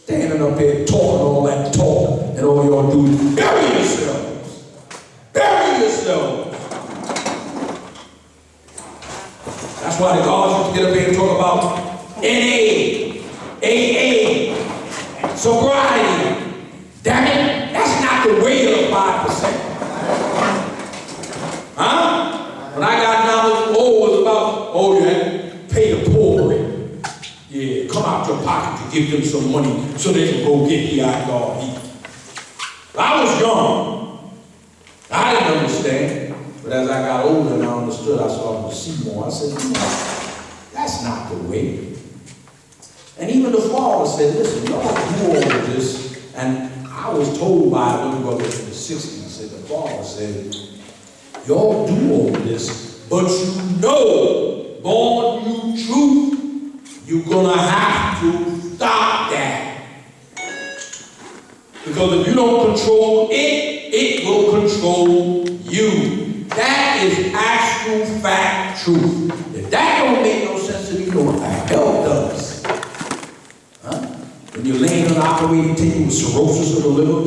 Standing up there talking all that talk, and all y'all do is bury yourselves. Bury yourselves. That's why the guards used to get up here and talk about NA, AA, sobriety. Damn it, that's not the way of 5%. Huh? When I got down, it was about, oh yeah, pay the poor rate. Yeah, come out your pocket to give them some money so they can go get the God eat. I was young. I didn't understand. But as I got older and I understood, I started to see more. I said, that's not the way. And even the father said, listen, y'all do all of this. And I was told by a little brother in the 60s, that the father said, y'all do all of this, but you know, born you truth, you're gonna have to stop that. Because if you don't control it, it will control you. That is actual fact truth. If that don't make no sense to you, know what the hell does? Huh? When you're laying on the operating table with cirrhosis of the liver,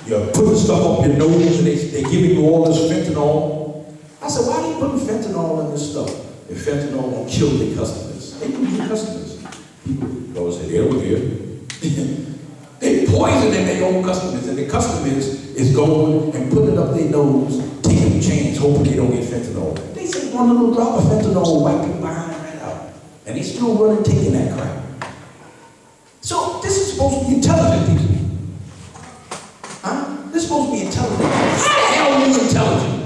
you're putting stuff up your nose and they're giving you all this fentanyl. I said, why are you putting fentanyl in this stuff? If fentanyl won't kill their customers. They use your customers. People always say, they don't care. They poisoning their own customers, and the customers is going and putting it up their nose, taking a chance, hoping they don't get fentanyl. They say one little drop of fentanyl will wipe your behind right out. And they still running, taking that crap. So this is supposed to be intelligent people. Huh? This is supposed to be intelligent. How the hell are you intelligent?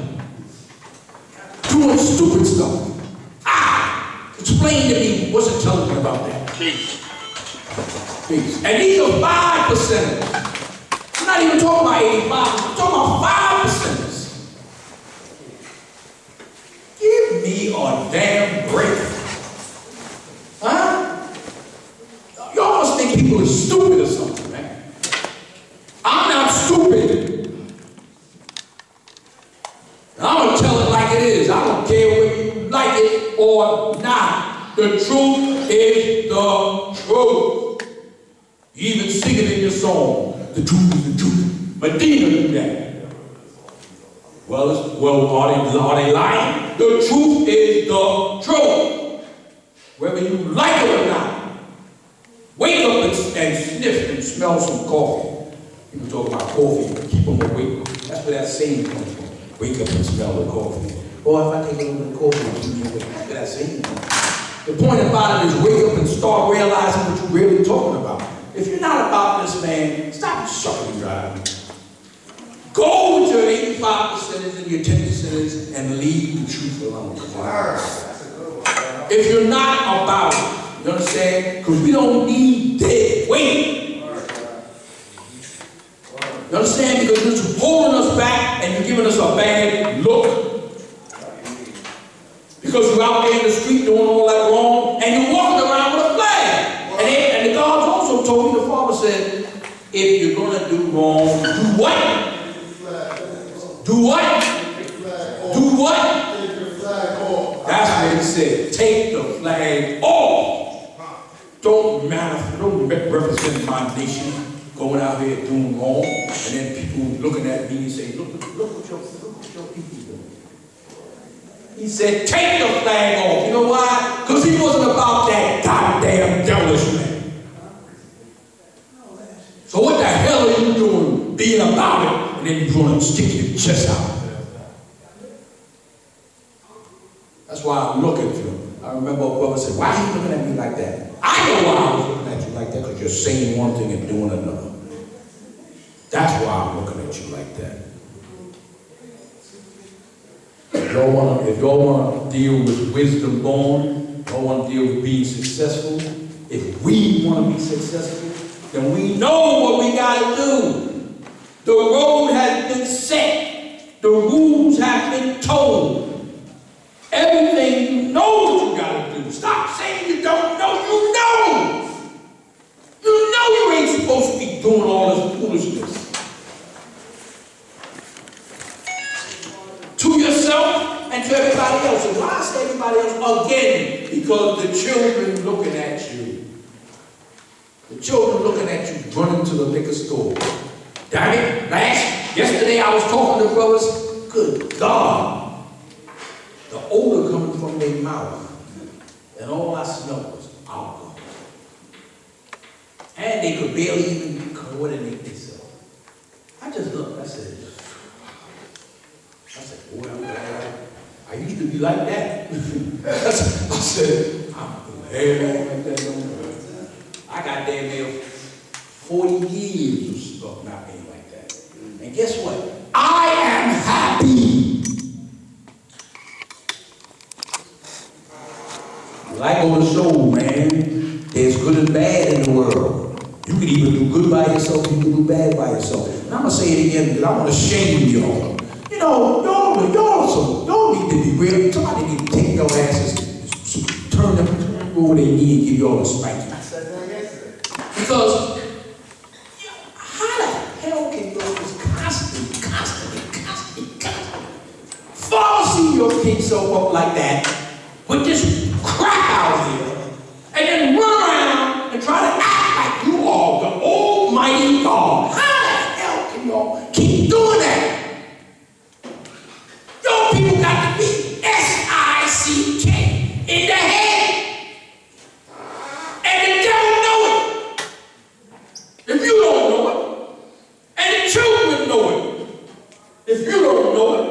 Doing stupid stuff. Explain to me what's intelligent about that. Peace. And these are 5%. I'm not even talking about 85. I'm talking about 5%. Give me a damn break. Huh? Y'all must think people are stupid or something, man. I'm not stupid. I'm going to tell it like it is. I don't care whether you like it or not. The truth is the truth. You even sing it in your song. The truth is the truth. Medina knew that. Well, are they lying? The truth is the truth. Whether you like it or not. Wake up and sniff and smell some coffee. People talk about coffee, keep them awake. That's where that saying comes from. Wake up and smell the coffee. Boy, if I take a little bit of coffee and keep me awake, that's where that saying comes from. The point about it is wake up and start realizing what you're really talking about. If you're not about this, man, stop shuckling driving. Go with your 85% and your 10% and leave the truth alone. If you're not about it, you understand? Because we don't need dead weight. You understand? Because you're just holding us back and you're giving us a bad look. Because you're out there in the street doing all that wrong and you're walking around with a flag. And the God also told me, the Father said, if you're going to do wrong, do what? Do what? Do what? That's what he said. Take the flag off. Don't represent my nation going out here doing wrong. And then people looking at me and say, look what your people doing. He said, take the flag off. You know why? Because he wasn't about that goddamn devilish man. So what the hell are you doing being about it? And then you're going to stick your chest out. That's why I'm looking at you. I remember a brother said, why are you looking at me like that? I know why I was looking at you like that, because you're saying one thing and doing another. That's why I'm looking at you like that. If y'all want to deal with wisdom born, y'all want to deal with being successful, if we want to be successful, then we know what we got to do. The road has been set. The rules have been told. Everything you know what you got to do. Stop saying you don't know. You know. You know you ain't supposed to be doing all this foolishness. To yourself and to everybody else. And why I say everybody else? Again, because the children looking at you. The children looking at you running to the liquor store. Damn it, yesterday I was talking to brothers. Good God. The odor coming from their mouth. And all I smelled was alcohol. And they could barely even coordinate themselves. I just looked, I said, boy, I'm glad I used to be like that. I said, I'm glad I ain't like that no more. I got damn near 40 years of stuff not being like that. And guess what? I am happy. Like on the show, man, there's good and bad in the world. You can either do good by yourself, you can do bad by yourself. And I'm going to say it again because I want to shame y'all. You know, y'all need to be real. Somebody need to take your asses, turn them over their knee and give y'all a spanking. Because how the hell can you just constantly falsing your kid so up like that with this crap out here and then run around and try to act like you are the almighty God? How the hell can y'all keep doing that? Y'all people got to be S-I-C-K in the head. And the devil know it. If you don't know it, and the children know it, if you don't know it,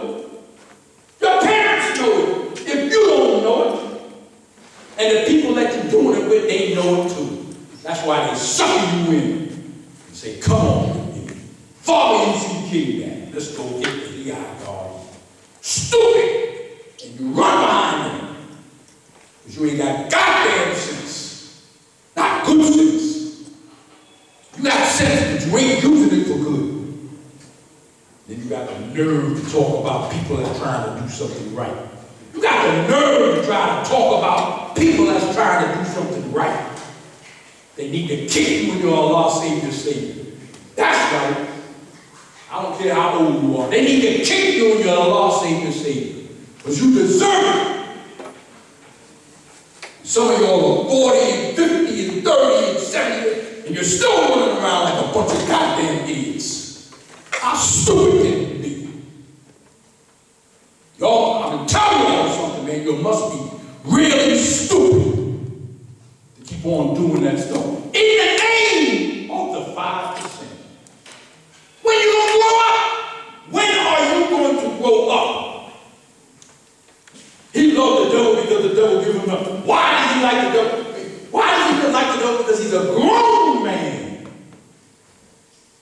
your parents know it, if you don't know it, and the people that you're doing it with, they know it too. That's why they suck you in and say, come on with me. Follow UCK man. Let's go get the VI guard. Stupid! And you run behind them. Because you ain't got goddamn sense. Not good sense. You got sense, but you ain't using it for good. Then you got the nerve to talk about people that are trying to do something right. You got the nerve to try to talk about people that's trying to do something right. They need to kick you when you're Allah Savior. That's right. I don't care how old you are. They need to kick you when you're Allah Savior. Because you deserve it. Some of y'all are 40 and 50 and 30 and 70, and you're still running around like a bunch of goddamn idiots. How stupid can you be? Y'all, I'm going to tell y'all something, man. You must be really stupid to keep on doing that stuff. In the name of the 5%. When you going to grow up? When are you going to grow up? He loved the devil because the devil gave him up. Why does he like the devil? Why does he like the devil? Because he's a grown man.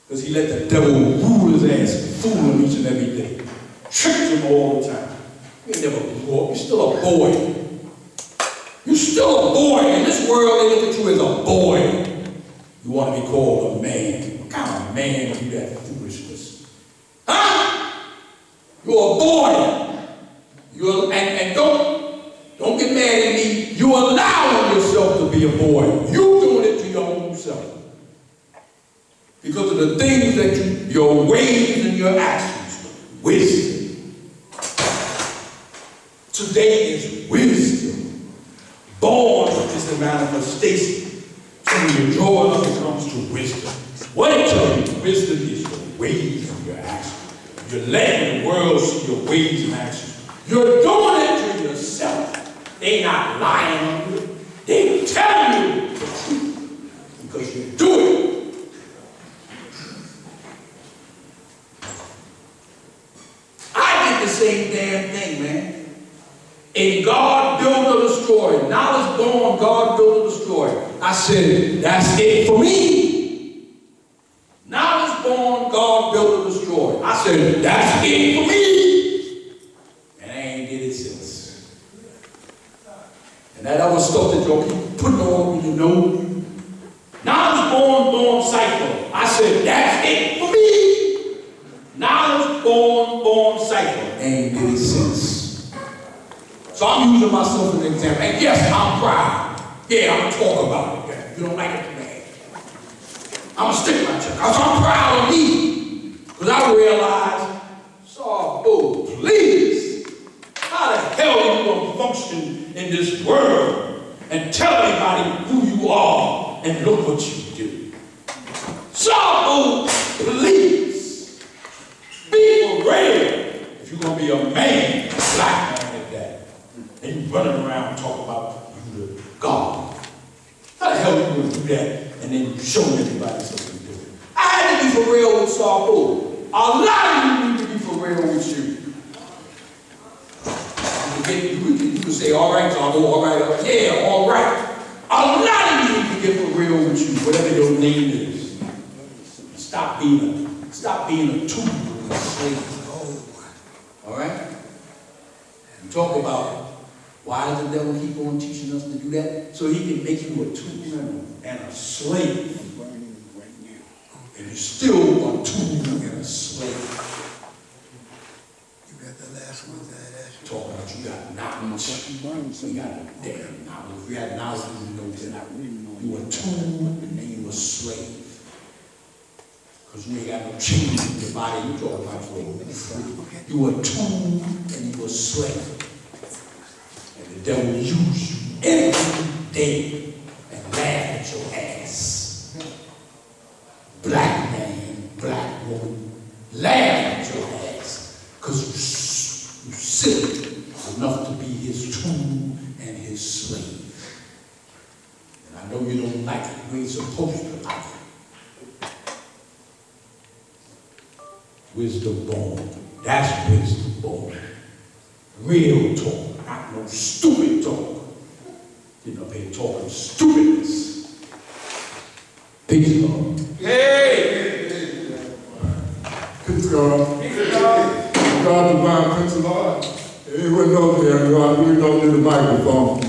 Because he let the devil rule his ass, fool him each and every day. Tricked him all the time. You never grew up. You're still a boy. You're still a boy. In this world, they look at you as a boy. You want to be called a man. What kind of man do that foolishness? Huh? You're a boy. And don't get mad at me. You're allowing yourself to be a boy. You're doing it to your own self. Because of the things that your ways and your actions. Wisdom. Today is wisdom. Born is the manifestation. So when your joy comes to wisdom. What it tells you, wisdom is your ways and your actions. You're letting the world see your ways and actions. You're doing it to yourself. They're not lying on you. They're telling you the truth. Because you do it. I did the same damn thing, man. In God build or destroy. Knowledge born, God build or destroy. I said, that's it for me. Knowledge born, God build or destroy. I said, that's it for me. And that other stuff that y'all keep putting on me, you know. Knowledge born cycle. I said, that's it for me. Knowledge born cycle. Ain't any sense. So I'm using myself as an example. And yes, I'm proud. Yeah, I'm gonna talk about it. If you don't like it, man. I'm gonna stick my check. I'm proud of me. Because I realize, so, please, how the hell are you gonna function in this world and tell everybody who you are and look what you do. So, please, be for real. If you're going to be a man, a black man at that, and you running around talking about you the God. How the hell are you going to do that and then showing everybody something to do? I had to be for real with Sarko. A lot of you need to be for real with you. You can say, all right, Sarko, all right, yeah, all right. A lot of you need to get for real with you, whatever your name is. Stop being a tool and a slave. All right? You talk about why does the devil keep on teaching us to do that? So he can make you a tool and a slave. And you're still a tool and a slave. You got the last one that asked you. Talking about you got knowledge. You got a damn knowledge. If you had knowledge, you know that you a tool and you a slave. Because you ain't got no change in your body. You talking about you a tool and you a slave. And the devil will use you every day and laugh at your ass. Black man, black woman, laugh at your ass. Because you silly enough to be his tool and his slave. And I know you don't like it. You ain't supposed to like it. Wisdom born. That's wisdom born. Real talk, not no stupid talk. Getting up here talking stupidness. Peace, Lord. Hey! Peace, God. Peace, God. God, divine Prince of Lord. Anyone knows there, God, we don't need the microphone.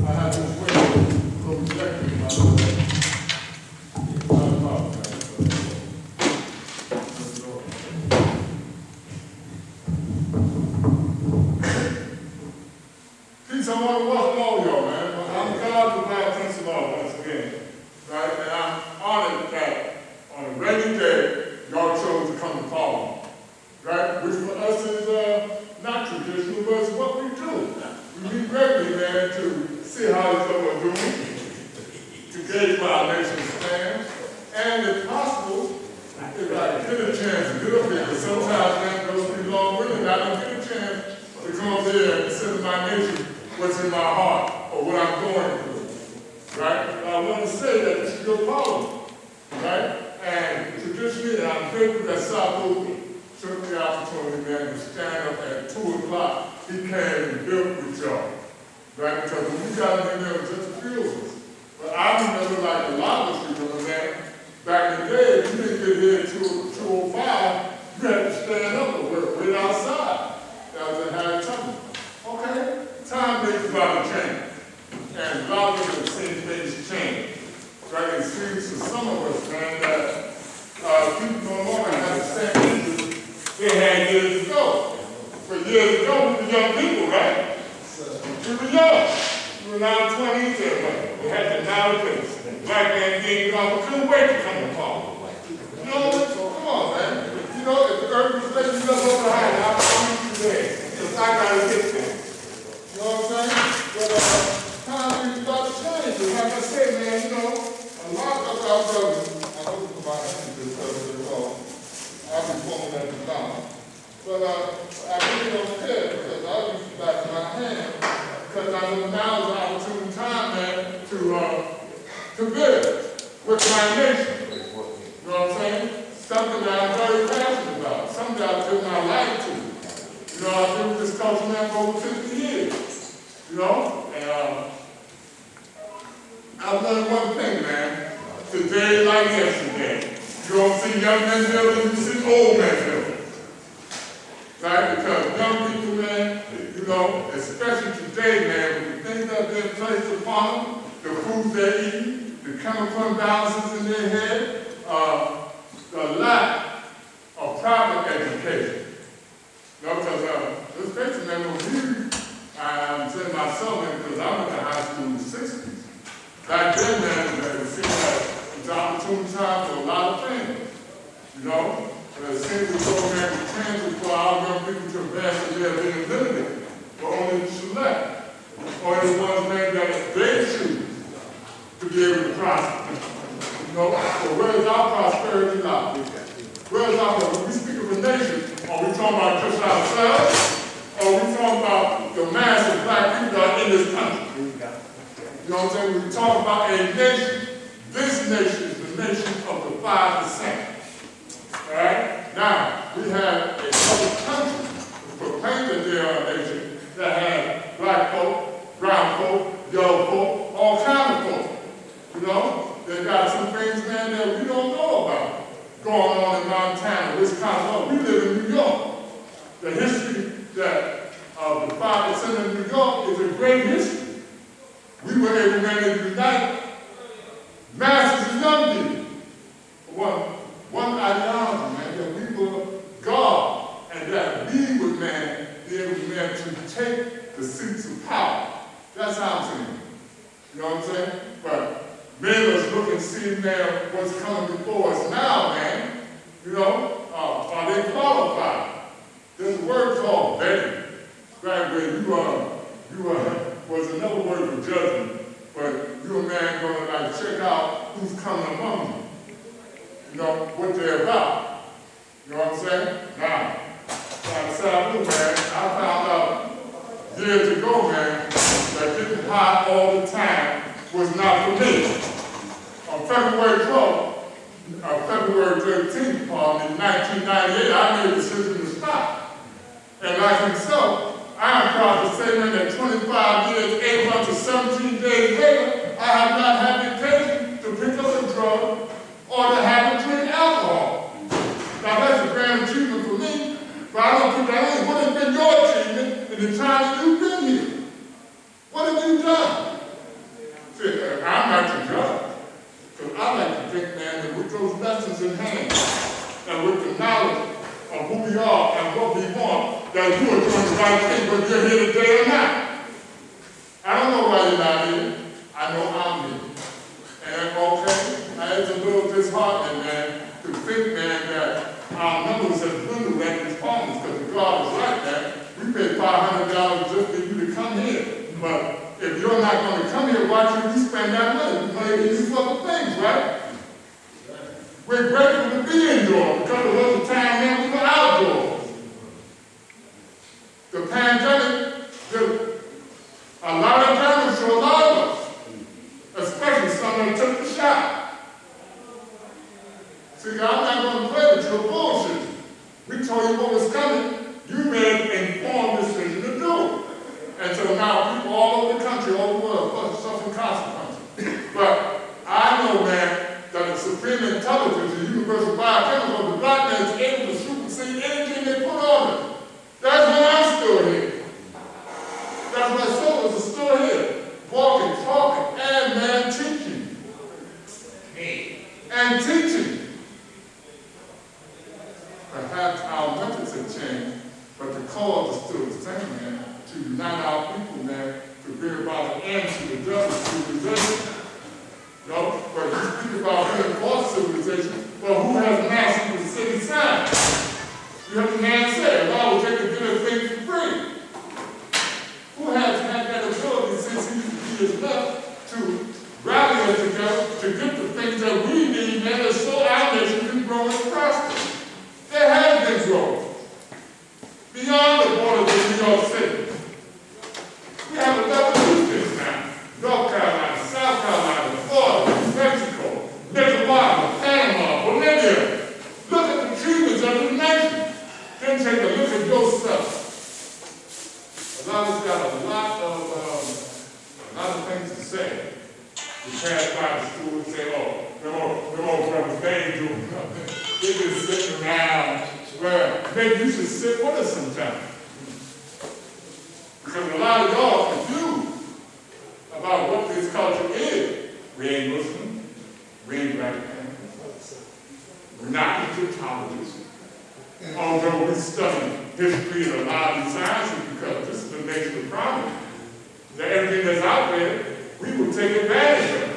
I have to wait from projecting my Peace, I want to welcome all y'all, man. I'm God, divine Prince of Lord, once again. Right? And I'm honored that on a rainy day, y'all chose to come to Parliament. Right? Which for us is not traditional, but it's what we do. We meet regularly, man, to see how each other are doing, to gauge where our nation stands, and if possible, if I get a chance to get up here, because sometimes, man, those people long-winded, I don't get a chance to come up here and say to my nation what's in my heart or what I'm going through. Right? I want to say that this is your Parliament. Right? And traditionally, and I'm grateful that Sarko took the opportunity, man, to stand up at 2 o'clock. He came and built with y'all, right? Because when we got in there, it was just a few of us. But I remember, like a lot of us remember, man, back in the day, if you didn't get here at 2:05, you had to stand up and wait outside. That was a high time. Okay? Time makes a lot of change. And a lot of us have seen things change. Right? It seems to some of us, man, that people no longer have the same interest they had years ago. But years ago, we were young people, right? We were young. We were in our 20s, and we had the knowledge. Black man didn't get off. We couldn't wait to come to Parliament. You know, come on, man. You know, if the earth was letting you go behind, I'll meet you there. Because I got to get there. You know what I'm saying? But times we start to change. And like I said, man, you know, a lot of our brothers, I hope it's about I'll be pulling at the time. But I really don't care because I used to back my hand because I know now is an opportune time, man, to build with my nation. You know what I'm saying? Something that I'm very passionate about. Something that I've given my life to. You know, I've been with this culture, man, for over 50 years. You know? And I've learned one thing, man. Today like yesterday. You don't see young men building, you see old men building. Right? Because young people, man, you know, especially today, man, with the things that have been placed upon them, the food they eat, the chemical imbalances in their head, the lack of private education. You know, because this patient, man, was huge. I'm saying myself, man, because I went to high school in the 60s. Back then, man, it seemed like it's an opportune time for a lot of things, you know? It seems as though, man, the chances for our young people to advance in their ability, but only the select. Only the ones, man, that are You know, so where is our prosperity lie? Where is our, when we speak of a nation, are we talking about just ourselves? Or are we talking about the mass of black people that are in this country? You know what I'm saying? When we talk about a nation, this nation is the nation of the 5%. Alright? Now, we have a other country who proclaim that they are a nation that has black folk, brown folk, yellow folk, all kinds of folk. You know? They got some things, man, that we don't know about going on in Montana, Wisconsin. We live in New York. The history that of the 5% of New York is a great history. We were able, man, to unite masses of young people. One ideology, man, that we were God, and that we would, man, be able, man, to take the seats of power. That's how I'm saying it. You know what I'm saying? But many of us look and see, man, what's coming before us now, man. You know, are they qualified? There's a word called vetting. Right where you was another word for judgment, but you're a man gonna like check out who's coming among you. You know, what they're about. You know what I'm saying? Now, like I said, man, I found out years ago, man, that getting high all the time was not for me. On February 12th, February 13th, in 1998, I made a decision to stop. And like himself, I am proud to say, man, that 25 years, 8 months, and 17 days later, I have not had the occasion to pick up a drug or to have to drink alcohol. Now, that's a grand achievement for me, but I don't put that in. What has been your achievement in the time that you've been here? What have you done? See, I'm not your judge. Because I like to think, man, that with those lessons in hand, and with the knowledge of who we are and what we want, that you are doing the right thing, whether you're here today or not. I don't know why you're not here. I know I'm here. And okay, it's a little disheartening, man, to think, man, that our numbers have dwindled at this point, because the God is right, man. We pay $500 just for you to come here. But if you're not going to come here, why should we spend that money? We play these other things, right? We're grateful to be indoors because it was a time when we were outdoors. The pandemic did a lot of damage to a lot of us, especially some that took the shot. See, I'm not going to play with your bullshit. We told you what was coming. You made an informed decision to do it. And so now people all over the country, all over the world, suffering consequences. But I know, man, that the supreme intelligence, the universal biochemical, the black man is able to supersede anything they put on it. That's why I'm still here. That's why soldiers are still here. Walking, talking, and man, teaching. And teaching. Perhaps our methods have changed, but the cause is still the same, man. To unite our people, man, to bring about an end to the justice civilization. You know, but you speak about being for civilization, well, who has mastered the city sign? You have the man say, well, we'll take a good thing for free. Who has had that ability since he is left to rally us together to get the things that we need, man, so our nation can grow and prosper? There has been growth. Beyond the borders of New York City. We have 11 regions now. North Carolina, South Carolina, Florida, Mexico, Nicaragua, Panama, Bolivia. Look at the achievements of the nation. Then take a look at yourself. A lot of us got a lot of things to say. We pass by the school and say, oh, them old brothers, they ain't doing nothing. They just sitting around. Well, maybe you should sit with us sometime. Because a lot of y'all are confused about what this culture is. We ain't Muslim, we ain't black man. We're not Egyptologists. Although we study history and a lot of these sciences, because this is the nation of promise. That everything that's out there, we will take advantage of.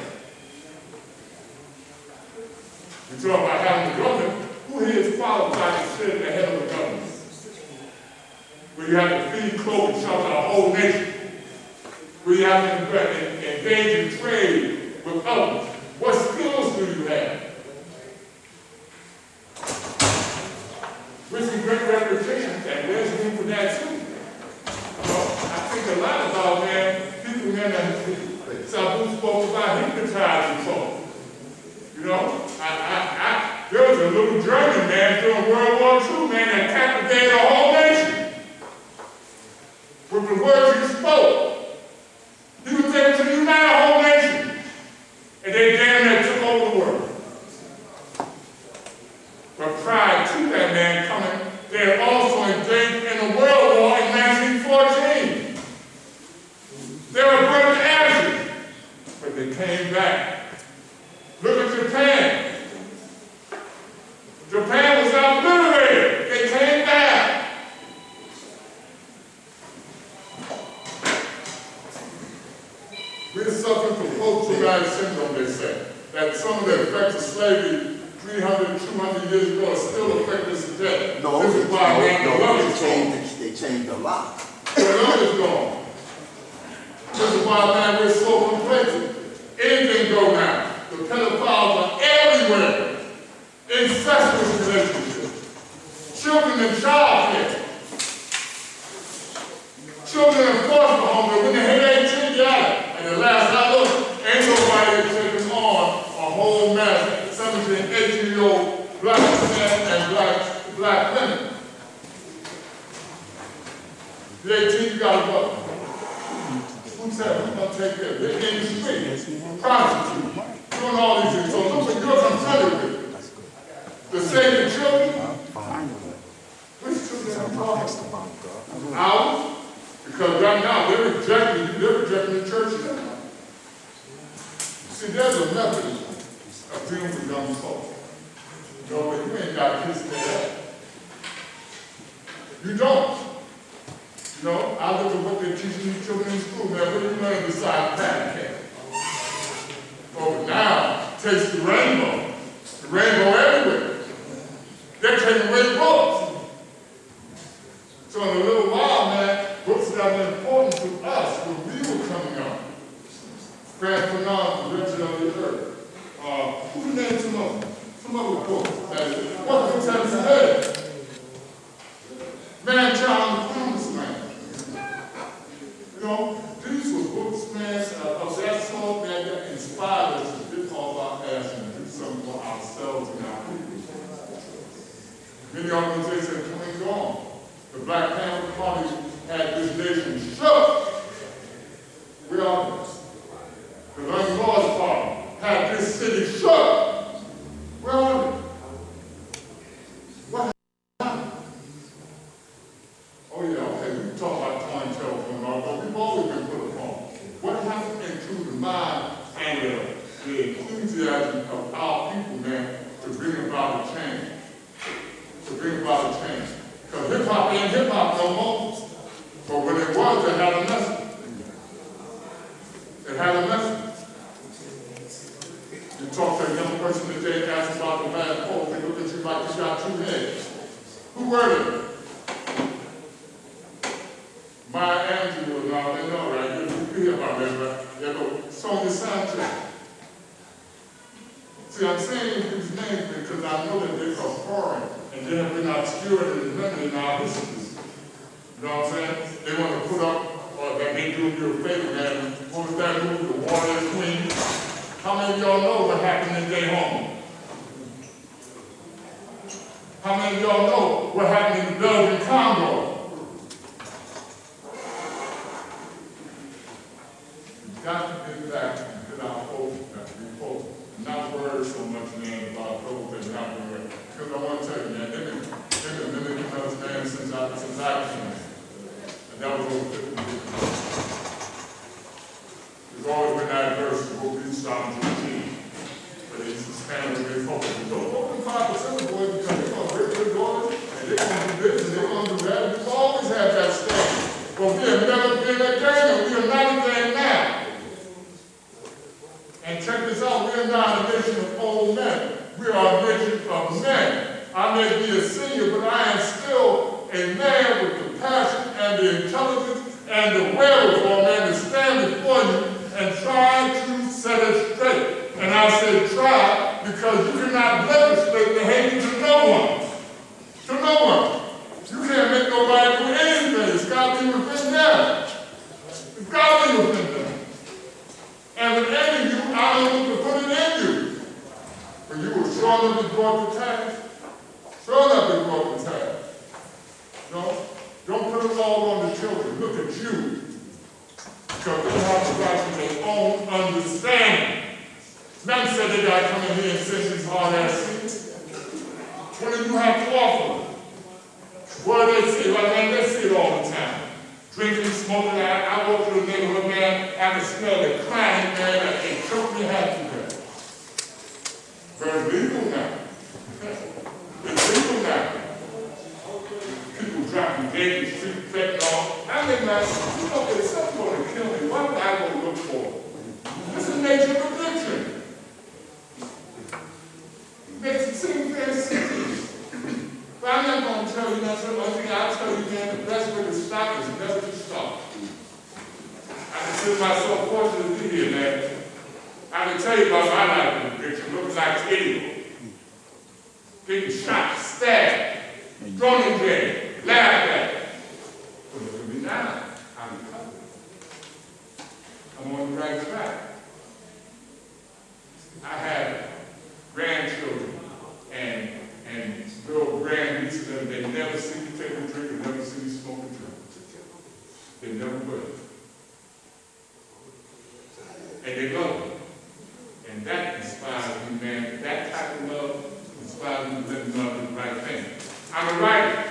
We talk about having a government. Who here is qualified to sit at the head of the government? Where you have to feed, clothe, and shelter a whole nation. Where you have to engage in trade with others. What skills do you have? a lot about, man, people, man, that Sabu spoke about hypnotizing folks. You know, there was a little German man during World War II, man, that captivated a whole nation with the words he spoke. He was able to unite a whole nation, and they damn near took over the world. But prior to that man coming, they had also engaged in a world war in 1914. They were burned to ashes, but they came back. Look at Japan. Japan was obliterated. They came back. We're suffering from post-traumatic syndrome, they say. That some of the effects of slavery 300, 200 years ago are still affecting us today. No, this is why they changed a lot. The love is gone. This is why, man, we're so complacent. Anything go now. The pedophiles are everywhere. Incestuous relationships. Children in child care. Children in foster homes, and when they hit 18, yeah. And the last I looked, ain't nobody taking on a whole mess. 17, 18-year-old black men and black women. The 18, you gotta go. Who said who's gonna take care of it? They're in the street, prostitute, doing all these things. So look at girls I'm telling you. To save the children, which children are talking about? Ours? Because right now they're rejecting the church now. See, there's a method of dealing with young folks. You know, but you ain't got kids there. You don't. You know, I look at what they're teaching these children in school, man. What do you learn besides pancake? But now, taste the rainbow. The rainbow everywhere. They're taking away books. So in a little while, man, books that are important to us when we were coming up. Grant Fanon, The Wretched of the Earth. Who named some of them? Some other books. What books have you read? Man, Child, and the Promised Land. You know, these were books, man, of that sort, man, that inspired us to dip off our ass and do something for ourselves and our people. Many organizations have come and gone. The Black Panther Party had this nation shook. Where are they? The Young Lords Party had this city shook. Where are they? What happened? Oh yeah, okay, we can talk about clientele from but we've always been put upon. What happened into the mind and the enthusiasm of our people, man, to bring about a change? To bring about a change. Because hip-hop ain't hip-hop no more. But when it was, it had a message. It had a message. You talk to a young person today, ask about the bad pole, they look at you like you got two heads. Who were they? Maya Angelou, now they know, right? You hear about that, right? Yeah, but Sonia Sanchez. See, I'm saying these names because I know that they're foreign and they have been obscured and limited in our histories. You know what I'm saying? They want to put up, or that they do you a favor, man. What was that movie, The Warriors Queen? How many of y'all know what happened in their home? How many of y'all know what happened in the Belgian Congo? You've got to get back and get our folks back. Not worry so much, man, about those that happen with. Because I want to tell you, man, they've been mimicking us, man, since I came. And that was over 50 years ago. There's always been adverse to what we started to achieve. But it's expanded with their focus. Don't open 5% of boys because they're going to break their daughters, and they're going to do this, and they're going to do that. We've always had that stand. But we have never been a gang, and we are not a gang now. And check this out, we are not a nation of old men. We are a nation of men. I may be a senior, but I am still a man with the passion and the intelligence and the wherewithal, man, to stand before you and try to set it straight. And I say try because you cannot legislate the hatred to no one. To no one. You can't make nobody do anything. It's got to be within them. put it all on the children. Look at you. Because they have the right to their own understanding. None said they got to come in here and sit these hard ass seats. What do you have to offer? What do they see? Well, man, they see it all the time. Drinking, smoking. I walk through the neighborhood, man, I can smell the crying, man, and they choke me half to death. But it's legal now. It's legal now. People dropping dead in the street, fentanyl. I mean, man, okay, something's going to kill me. What would I go look for? It's the nature of addiction. It makes it seem very serious. But I'm not going to tell you nothing. One thing I'll tell you, man, the best way to stop is never to stop. I consider myself fortunate to be here, man. I can tell you about my life of addiction. Looking like an idiot. Getting shot, stabbed, thrown in jail, laughed at. But look at me now. I'm recovered. I'm on the right track. I have grandchildren and little grandnieces, and they never see me take a drink and never see me smoke a drink. They never will. And they love me. And that inspires me, man. That type of love inspires me to let them love the right thing. I'm a writer.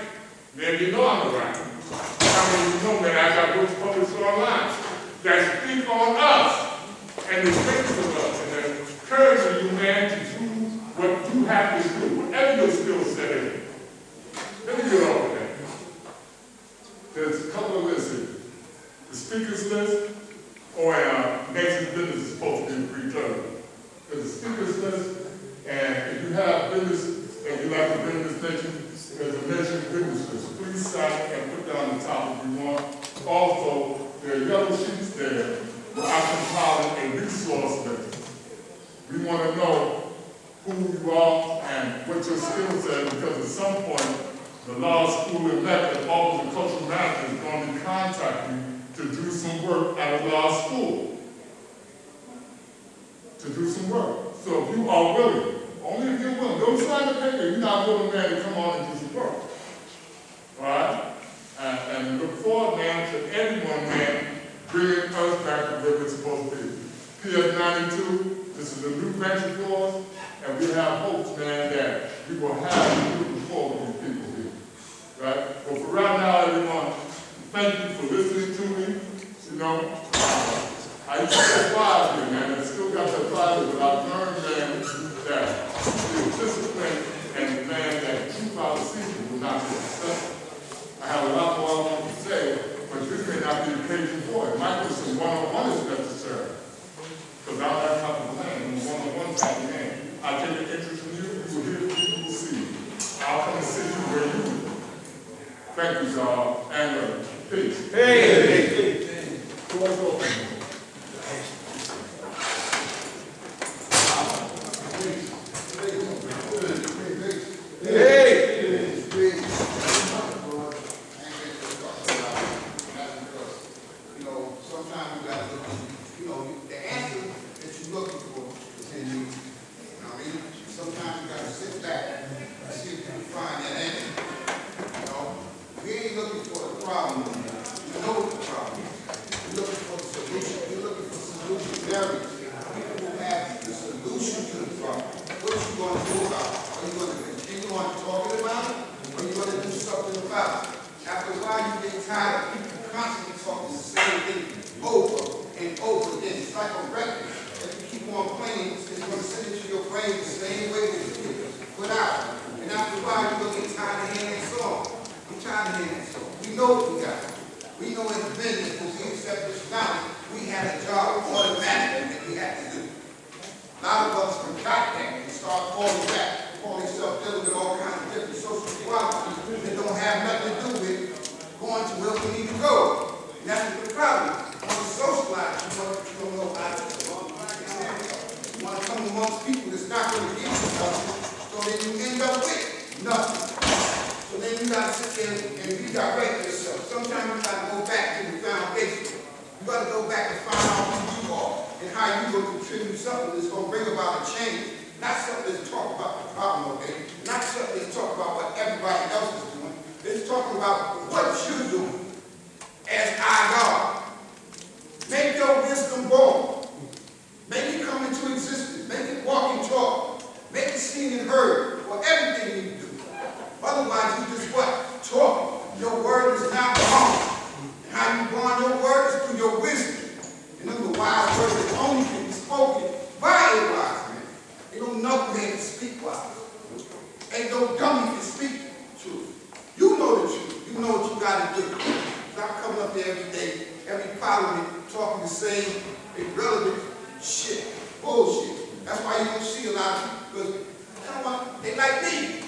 Man, you know I'm a writer. How many of you know, man, I got books published online that speak on us and the things of us and encouraging you, man, to do what you have to do, whatever your skill set is. Let me get off of that. There's a couple of lists here. The speakers list, or Nation's Business is supposed to be a free term. There's a speakers list, and if you have business and you like to bring this nation, there's a nation business list. Please sign and put down the top if you want. Also, there are yellow sheets there where I compile a resource list. We want to know who you are and what your skills are, because at some point, the law school in Mecca, all of the cultural masters is going to contact you to do some work at a law school. To do some work. So if you are willing, only if you're willing, don't sign the paper, you're not willing, man, to come on and do some work. All right? And look forward, man, to everyone, man, bringing us back to where we're supposed to be. PS 92, this is a new venture for us, and we have hopes, man, that we will have moving forward with these people here. Right? But for right now, everyone, thank you for listening to me. You know, I used to get five here, man. I still got that five, but I've learned, man, that the discipline and, man, that truth out of season will not be successful. I have a lot more I want to say, but this may not be the occasion for it. Might be some one-on-one is necessary. Because I'm that type of man, I'm a one-on-one type of man. I take an interest in you, you will hear, you will see. I'll come and see you where you live. Thank you, y'all, and peace. Hey! Doors open. Let's talk about what you're doing. up here every day, every parliament, talking the same irrelevant shit, bullshit. That's why you don't see a lot of people, because you know what? They like me.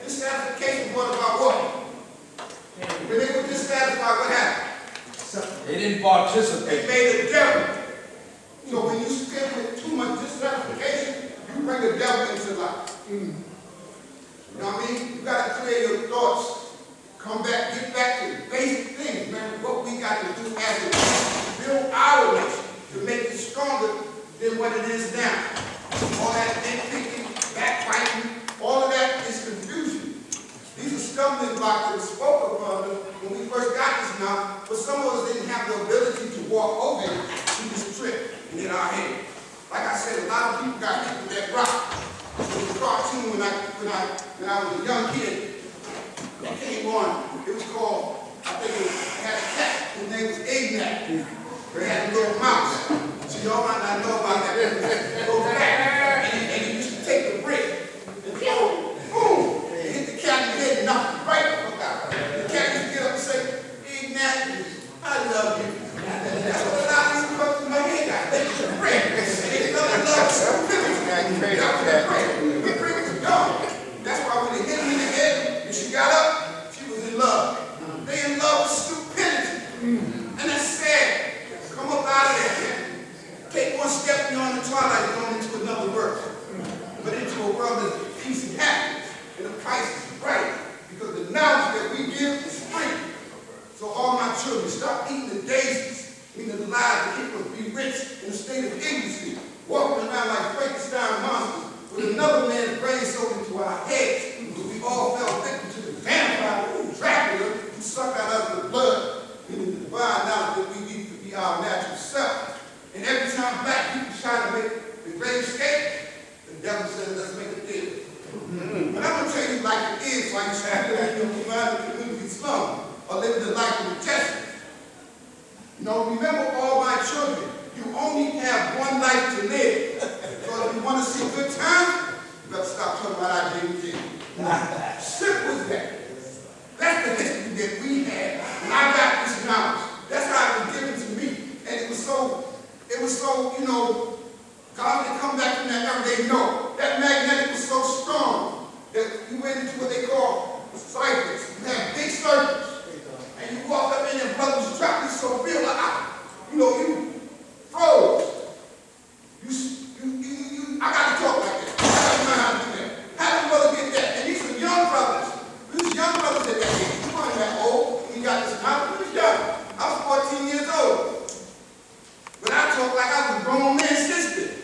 Dissatisfaction brought about what? When they were dissatisfied, what happened? They didn't participate. They made a devil. So when you spend with too much dissatisfaction, you bring the devil into life. You know what I mean? You gotta clear your thoughts. Come back, get back to the basic things, man. What we got to do as a people, build our nation to make it stronger than what it is now. All that nitpicking, backbiting, all of that is confusion. These are stumbling blocks that were spoken upon us when we first got this now, but some of us didn't have the ability to walk over it to this trip and in our head. Like I said, a lot of people got hit with that rock. It was a cartoon when I was a young kid. It came on. It was called, I think it had a cat. His name was Eggnack. They had a little mouse. So y'all might not know about that. It goes back. And he used to take the brick and throw it. Boom! And hit the cat in the head and knock it right the fuck out. The cat used to get up and say, Eggnack, I love you. That's what a lot of you come to my head. I think it's a brick. They love stupidity. We bring it to God. That's why when they hit him in the head and she got up, she was in love. They in love with stupidity. And that's sad. Come up out of there, man. Take one step beyond the twilight and going into another world. But into a world that's peace and happiness. And the price is right. Because the knowledge that we give is free. So all my children, stop eating the daisies, eating the lies that keep us be rich in a state of ignorance, walking around like Frankenstein monsters with another man's brain soaked into our heads. We all fell victim to the vampire, Dracula, who sucked out of the blood, meaning the divine knowledge that we need to be our natural self. And every time black people try to make the great escape, the devil says, let's make a deal. But I'm going to tell you like it is, like you said, you know, survive in the community slum or living the life of the Testament. You know, remember all my children, you only have one life to live. So if you want to see a good time, you better stop talking about our James King. Simple as that. That's the history that we had. And I got this knowledge. That's how it was given to me. And it was so, you know, God had come back from that era, they know. That magnetic was so strong that you went into what they call cycles. You had big circles. And you walked up in there, brothers dropped you so real, like, you know, you froze. I got to talk like that. I got to learn how to do that. How did brother get that? And these are young brothers. These young brothers at that age. You weren't that old. You got this knowledge. You was young. I was 14 years old. But I talk like I was a grown man's sister.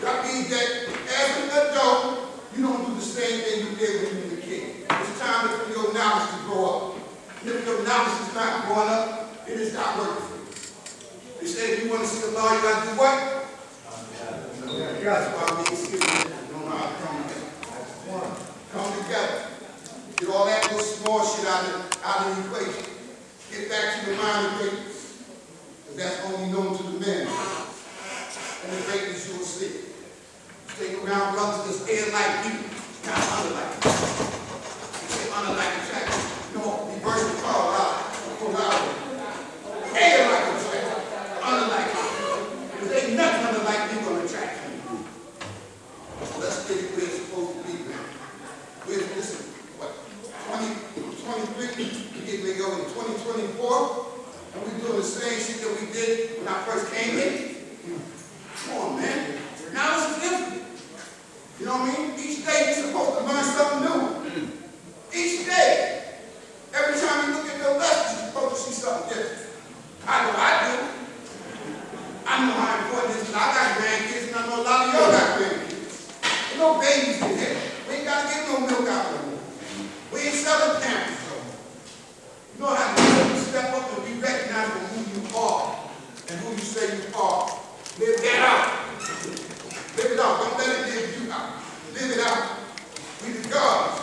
That means that as an adult, you don't do the same thing you did when you were a kid. It's time for your knowledge to grow up. And if your knowledge is not growing up, it is not working for you. They say if you want to see the law, you got to do what? That's why I'm being serious. You don't know how to come together. Come together. Get all that little small shit out of the equation. Get back to the mind equation. Because that's only known to the men. And the greatness you will see. Stay around brothers that's air like you, not unlike you. You say unlike attraction. No, reverse the call out. Air like attraction. Unlike you. Because there ain't nothing unlike you gonna attract you. So let's get it where it's supposed to be, man. This is what, 2023, we get ready to go in 2024, and we're doing the same shit that we did when I first came in. Come on, man. Now this is different. You know what I mean? Each day you're supposed to learn something new. Each day. Every time you look at your lessons, you're supposed to see something different. I know I do. I know how important it is. I got grandkids, and I know a lot of y'all got grandkids. There's no babies in here. We ain't got to get no milk out no more. We ain't selling parents, though. You know how to step up and be recognized for who you are and who you say you are. Live that out. Live it out. Don't let it live you out. Live it out. We the gods.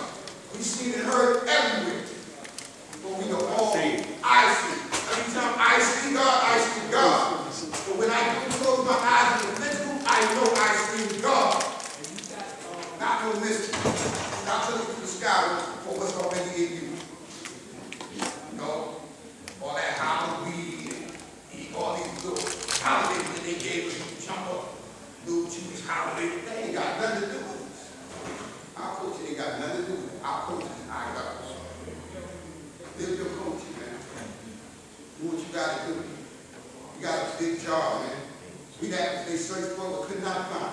They searched for, but could not find.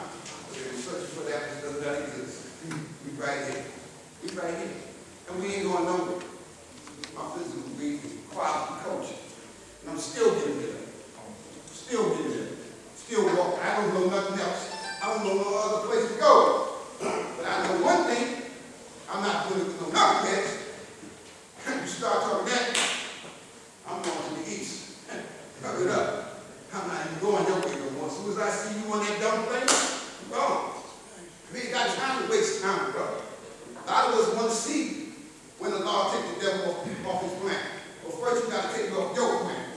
They were searching for that which does not exist. We right here. We right here. And we ain't going nowhere. My physical being quality coaching. And I'm still getting there. Still getting there. Still walking. I don't know nothing else. I don't know no other place to go. But I know one thing. I'm not doing it with no knuckleheads. You start talking that, I'm going to the east. Cover it up. I'm not even going your way no more. As soon as I see you on that dumb plane, I'm gone. We ain't got time to waste time, brother. A lot of us want to see when the Lord take the devil off his planet. But first you got to take him off your planet.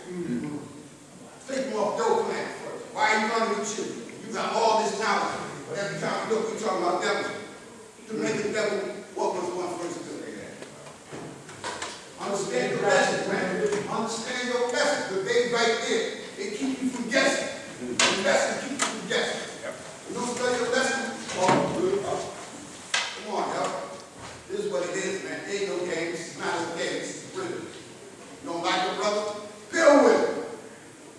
Take him off your planet first. Why are you running with you? You got all this knowledge. But every time you look, we talking about devils. To make the devil, what was the one first to do? Understand your lesson, man. Understand your lesson. The day right there, they keep you from guessing. The lesson keep you from guessing. You don't study your lesson? Oh, good. Come on, y'all. This is what it is, man. It ain't no game. This is not a game. This is real. You don't like your brother? Deal with him.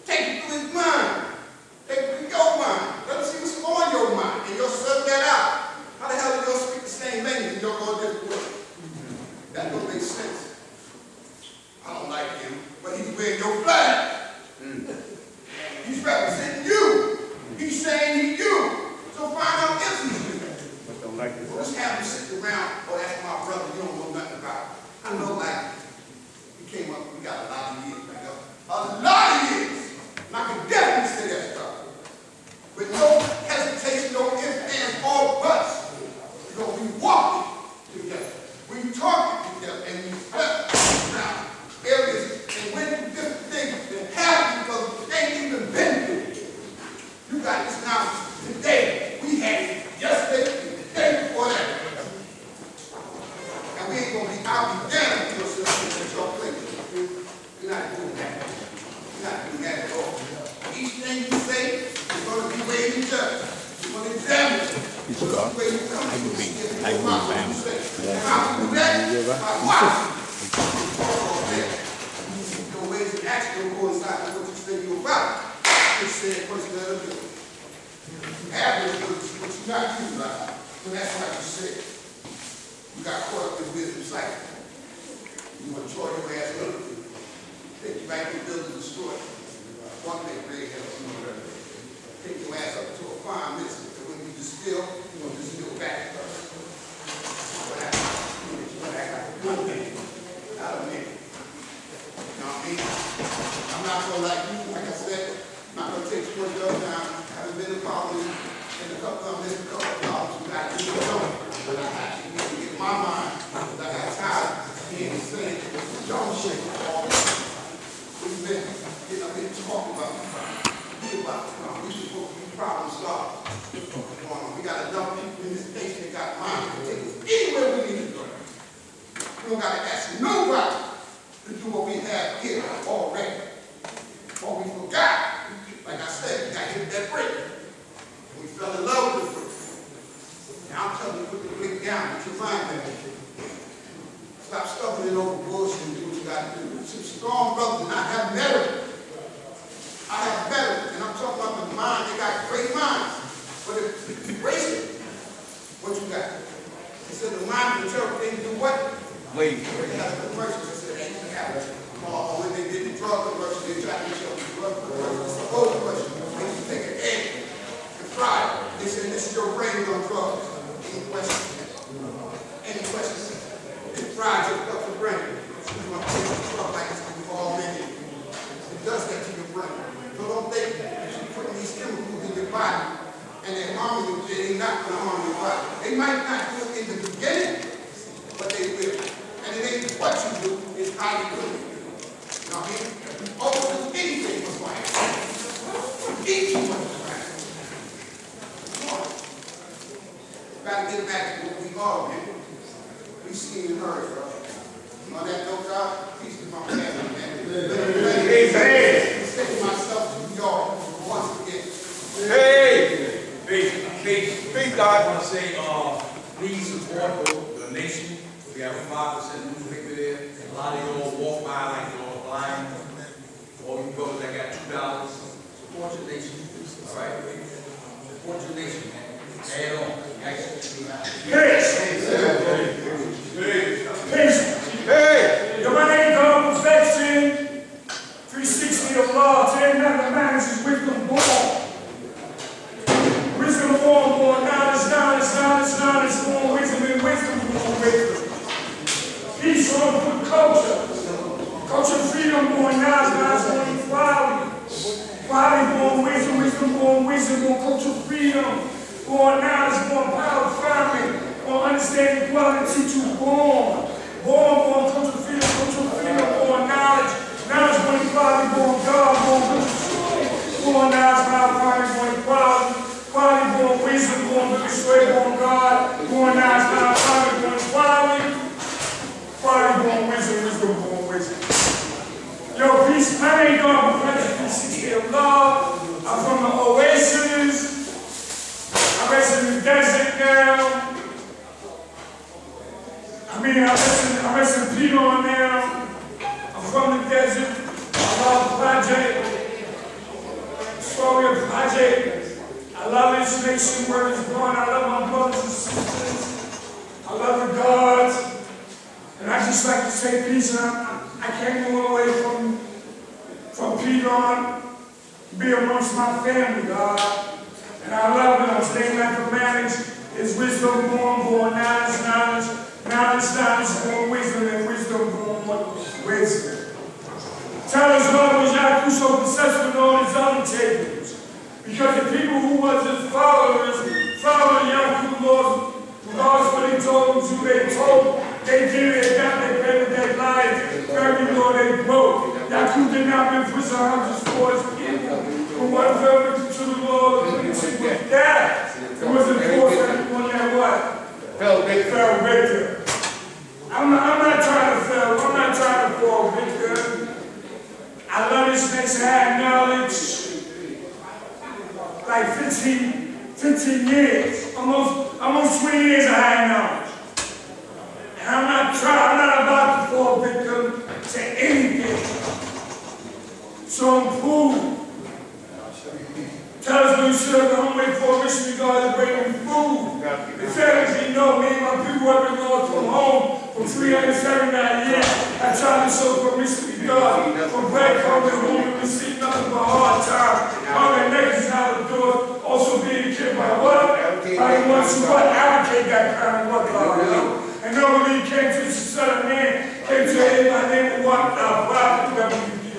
Take it through his mind. Take it through your mind. Let him see what's on your mind. And you'll sort that out. How the hell are you going to speak the same language and you're going a different way? That don't make sense. I don't like him, but he's wearing your flag. He's representing you. He's saying he's you. So find out if he's you. But don't like this. Let's have him sit around. Oh, that's my brother. You don't know nothing about him. I know like he came up. We got a lot of years back up. A lot of years. And I can definitely say that stuff. With no hesitation, no ifs, ands, or buts. We're gonna be walking together. We talking together, and we help around areas and went through different things that happened because they ain't even been through. You got this now today. We had it yesterday and the day before that. And we ain't gonna be out be damned with yourself at your place. We're not doing that. We're not doing that at all. Each thing you say is gonna be weighed and judged. We're gonna examine it. How you be? How you be, family? How you do that? By watching. Your ways and actions don't coincide with what you say you're about. Just say a person that will do it. Average is what you're not using about. So that's like you said. You got caught up in wisdom cycle. You want to try your ass up. Take you back to the building and destroy it. One day, great help. Take your ass up to a fine mixer. And when you distill, you want to distill back first. What happens? You want to act like a good man. Not a man. You know what I mean? I'm not going to like you, like I said, I'm not going to take too much of your time. I haven't been to college and a couple of missed a couple of dollars. We got to do it on. But I actually need to get my mind because I got tired of being saying, don't shake all the time. We've been getting up here talking about the problem. We supposed to be problem solvers. We got enough people in this nation that got minds to take us anywhere we need to go. We don't got to ask nobody to do what we have here already. What we forgot, like I said, we got to hit that break. We fell in love with the break. Now I'm telling you, put the break down, put your mind there. Stop stuffing it over bullshit and do what you got to do. Some strong brothers and I have merit. I have better, and I'm talking about the mind. They got great minds, but if you erase it, what you got? He said the mind can tell things do what? Wait. They had a commercial that said, ain't happen. When they did the drug commercial, they tried to show the drug commercial. It's the old commercial. They used to take an egg and fry it. They said, this is your brain on drugs. Any questions? Any questions? They fried your fucking brain. You're going to take the drug like it's going to fall in it. It does that to your brain. So don't think that you're putting these chemicals in your body and they're harming you, they're not going to harm your body. They might not do it in the beginning, but they will. And it ain't what you do, it's how you do it. You know what I mean? You overdo anything with life. Eat too much of that. Come on. Got to get back to what we are, man. We seen and heard, bro. On that note, y'all, peace to my family, man. Amen. Myself to y'all once again. Hey! Peace, God. I want to say, please support the nation. We have a 5% newspaper there. A lot of y'all walk by like y'all blind. All you brothers that got $2. Support your nation. All right, report to the nation, man. Stay on. Peace. Hey! Your name God perfection. 360 of law. 10 number manners is wisdom born. Wisdom born. Knowledge, born wisdom, and wisdom born wisdom. Peace on good culture. Culture freedom born knowledge, born equality. Equality born wisdom, born culture freedom. Born knowledge, born power, family. Born understanding, equality, teacher, born culture freedom, born knowledge. Knowledge, born equality, born God, born culture. Born knowledge, power, family, born equality. Equality, born wisdom, born straight, born God. Born knowledge, power, family, born equality. Equality, born wisdom, born wisdom. Yo, peace, I ain't God, but 360 of love. I'm from the Oasis. I'm in the desert now. I'm in Piedmont now. I'm from the desert. I love Project. Story of Project. I love this nation where it's going. I love my brothers and sisters. I love the gods. And I just like to say peace. And I came all the way from Piedmont to be amongst my family, God. And I love it. I'm staying mathematics. It's wisdom born knowledge, born wisdom, and wisdom born wisdom. Tell us why was Yaku so obsessed with all these other tables? Because the people who was his followers followed Yaku laws, regardless what he told them to, they did, they got, they paid with their lives, every law they broke. Yaku did not been prison hundreds for his people. But one fell victim to the law, the principle was death. It was enforced everyone that what? Fell victim. I'm not trying to fail. I'm not trying to fall victim. I love this nation. I had knowledge. Like 15 years. Almost 20 years I had knowledge. And I'm not about to fall victim to anything. So I'm cool. Tell us when you should have gone away for a mission God to bring them food. The families you know, me and my people have been going from home for 379 years. I tried to show permission to God. From back home and home and receive nothing but hard time. All the niggas out the door, also being killed by what? By the ones who what? Allocate that kind of what God know. And nobody came to the son of man, came to my name of what?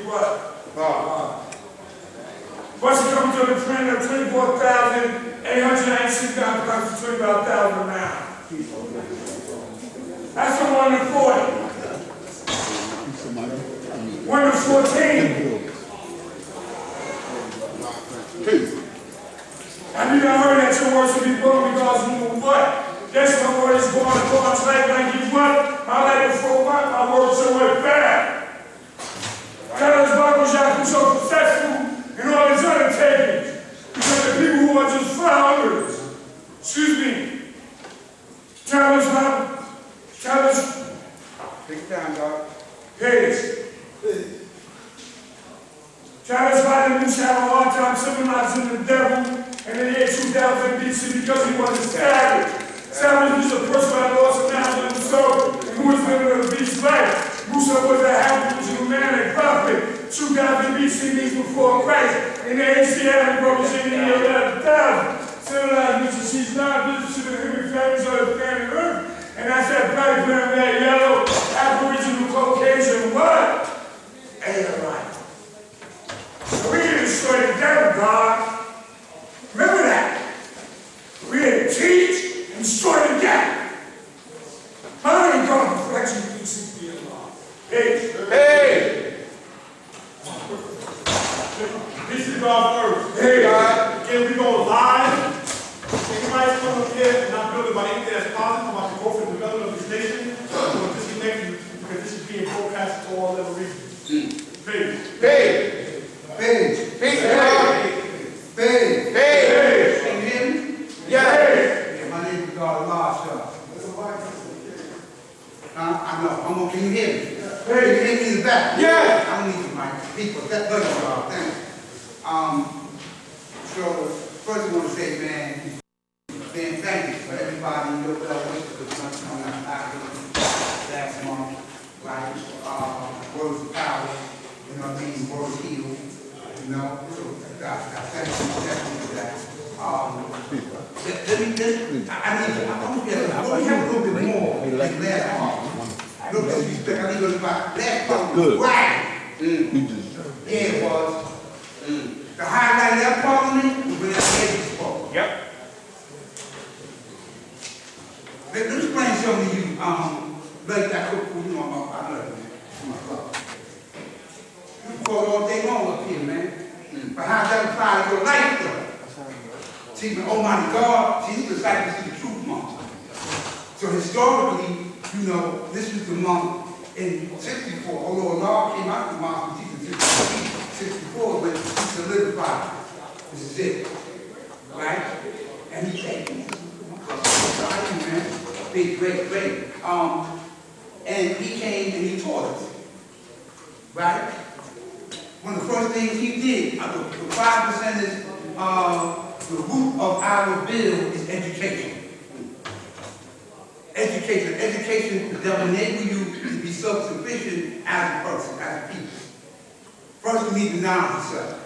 What? What's it coming to the trend of 24,896 down to 25,000 now? That's the 1 to 40. 1 to 14. Have you not heard that your words will be born because you know what? Yes, my word is born to God's life, and I give what? My life before what? My words are way back. Tell us why was Yaku so successful in all his undertakings? Because the people who are just followers. Excuse me. Tell us. Take it down, God. Please. Tell us why the Musa had a hard time symbolizing the devil in the year 2000 BC because he was a savage. Savage was a person that lost an hour in the soul and who was living a beast's life. Musa was a half-original man and prophet. 2000 BC means before Christ. In the Asiatic brothers in the year 11,000. Civilized Mr. She's not business to the human families of the planet Earth. And that's that black man, that yellow, Aboriginal, Caucasian, what? Alien. So we didn't destroy the devil, God. Remember that. We didn't teach and destroy the devil. I ain't going to flex you PCP law. Hey. This is God's word. Hey, God. Again, we go live. Everybody's coming up here and not building by anything that's positive about the growth and development of this nation. We'll disconnect you because this is being broadcast to all other regions. Peace. Can you hear me? Yeah. Yeah, my name is God Allah, sir. I know. Can you hear me? Can you hear me in the back? Yeah. I don't need my people. That does God. Thanks. So, first I want to say, man, thank you for everybody in your well wishes for coming out last month, right? Words of power, you know what I mean? Words heal, you know? So, I thank you definitely for that. We have a little bit more than last month. No disrespect, I need to look back. Last month was right. Yeah, it was. The highlight of that parliament was when that lady spoke. Yep. Let me explain something to you. Like that cook food, you know, I love it, man. You quote all day long up here, man. But how does that apply to your life, though? See, the Almighty God, see, this is like this is the truth month. So historically, you know, this was the month in 64, although a law came out of the month in 64, but he solidified. This is it. Right? And he came. Man. Big, great. And he came and he taught us. Right? One of the first things he did, the 5% is the root of our bill is education. Education that will enable you to be self-sufficient as a person, as a people. First, we need to knowledge yourself.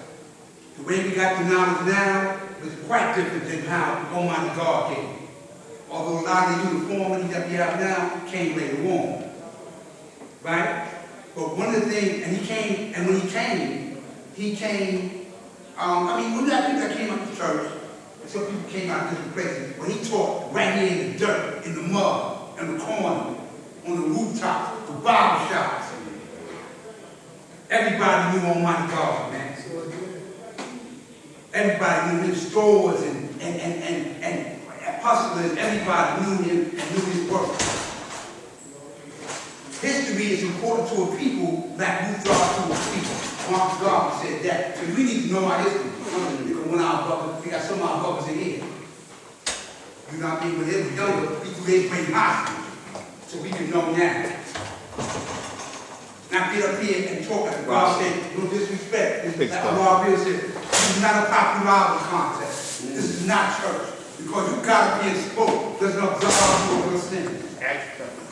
The way we got the knowledge now was quite different than how Almighty God came. Although a lot of the uniformity that we have now came later on. Right? But one of the things, and when he came, when you have people that came up to church, and some people came out of different places, when he taught right here in the dirt, in the mud, in the corner, on the rooftop, the barber shops. Everybody knew Almighty God, man. Everybody knew his stores and hustlers, everybody knew him and knew his work. History is important to a people like we draw to a people. Mark Garvey said that. So we need to know our history. Because when our brothers, we got some of our brothers in here. You know what I mean? When they were younger, we threw their brain hostage. So we can know now. Not get up here and talk like God said, no disrespect. Like Rob Bill said, this is not a popular contest. This is not church. Because you gotta be exposed. Doesn't absolve you of your sin.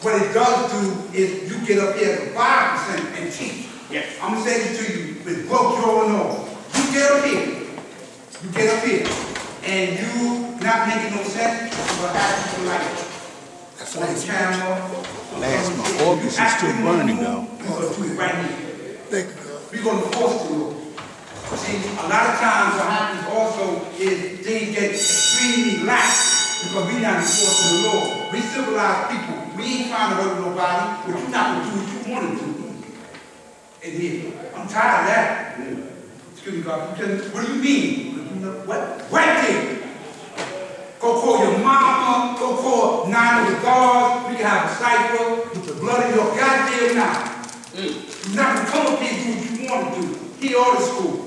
What it does do is you get up here as a 5% and teach. Yes. I'm gonna say this to you with both jaw and all. You get up here, and you not making no sense, but asking for life. That's on the camera. Last month, August is still burning though. We're gonna do it right here. We're gonna force it to. See, a lot of times what happens also is things get extremely lax because we're not enforcing the law. We civilized people. We ain't trying to hurt nobody, but you're not going to do what you want to do. In here. I'm tired of that. Excuse me, God. What do you mean? What? Right there. Go call your mama. Go call 9 of the guards. We can have a cipher with the blood in your goddamn mouth. You're not going to come up here and do what you want to do. He ordered school.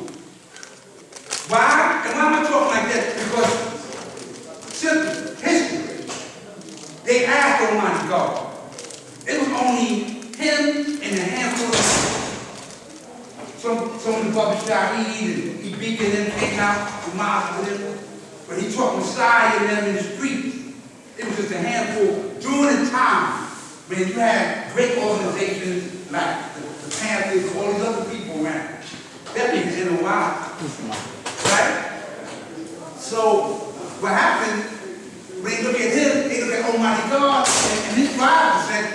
Why? And why am I talking like that? Because simple history. They asked Almighty God. It was only him and a handful of some of the Baba Shahid and Ibika and them came out to mosque with him. But he taught Messiah and them in the streets. It was just a handful. During the time when you had great organizations like the Panthers, all these other people around. That didn't end a while. Right? So, what happened, when they look at him, they look at Almighty God, and his 5%,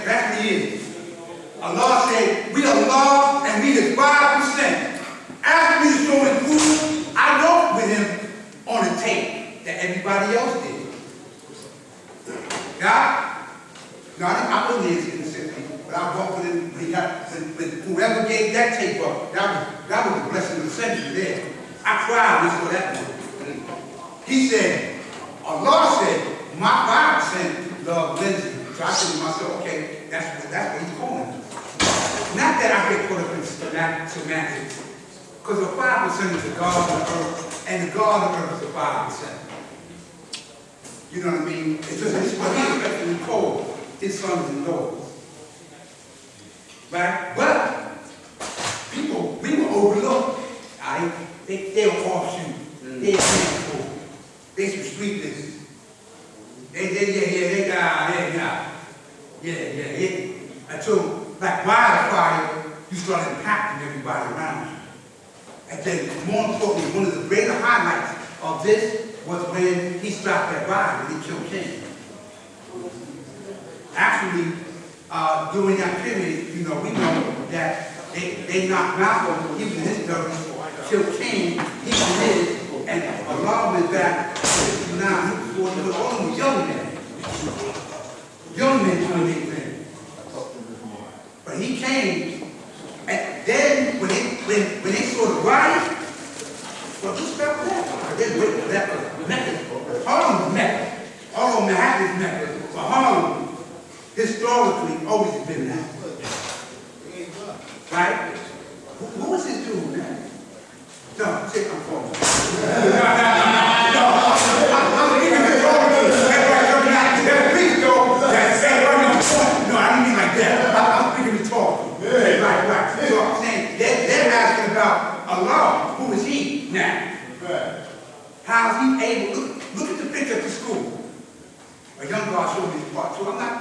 that's what he is. Allah said, we are Allah, and we is 5%. After we show him food, I walked with him on a tape that everybody else did. God? No, I wasn't here in the city, but I walked with him when whoever gave that tape up, that was the blessing of the century there. I cried when I saw that one. He said, Allah said, my 5% love Lindsay. So I said to myself, okay, that's what he's calling me. Not that I get caught up in semantics. Because the 5% is the God of the earth, and the God of the earth is the 5%. You know what I mean? It's just what he expected to call his sons and daughters. Right? But people, we were overlooked. They were offshoot. they ain't poor. They some street business. They got, until, like wildfire, you start impacting everybody around you. And then, more importantly, one of the greater highlights of this was when he stopped that ride and he killed King. Actually, during that period, we know that they knocked Malcolm, he was in his 30s, killed King, he was in his, and Allah went back to 59, he was all of them young men. Young men doing their thing. But he came, and then when they saw the riot, well, who stopped that? They waited for that for Mecca. Harlem was Mecca. All of Manhattan is Mecca. But Harlem, historically, always been that. Right? Who was this dude, man? No, take my phone. No, I didn't mean like that. I'm speaking rhetorically. Right. So I'm saying, they're asking about Allah. Who is he now? How is he able? Look at the picture at the school. A young guy showed me his part. So I'm not,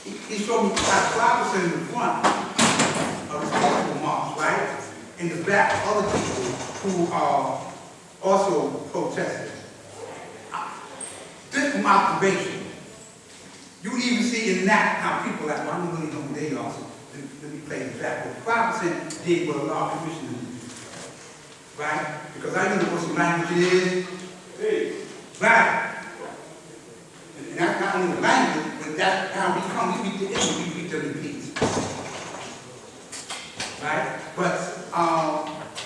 he showed me like 5% in the front of the political march, right? In the back, other people who are also protesting. This from observation. You even see in that how people act. Well, I don't really know who they are, so let me play the back. But 5% did what Allah commissioned them to do. Right? Because I know what some language it is. Right. And that's not only the language, but that's how we come. We read the English, we read them in peace. Right? But,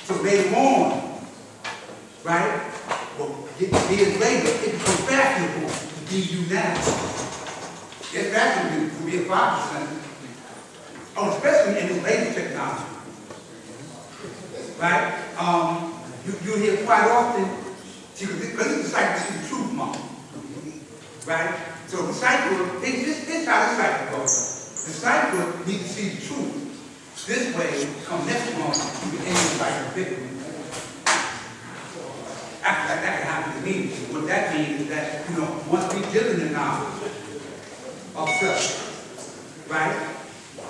so later on, right? Well, years later, it becomes fashionable to be you now. It's fashionable to be a 5%. Oh, especially in this latest technology. Right? You hear quite often, because the disciples see the truth monk. Right? So the disciple, this how the disciple goes. The disciple needs to see the truth. This way, come next month, you can end the cycle victory. After that can happen to me. What that means is that, once we given the knowledge of self, right?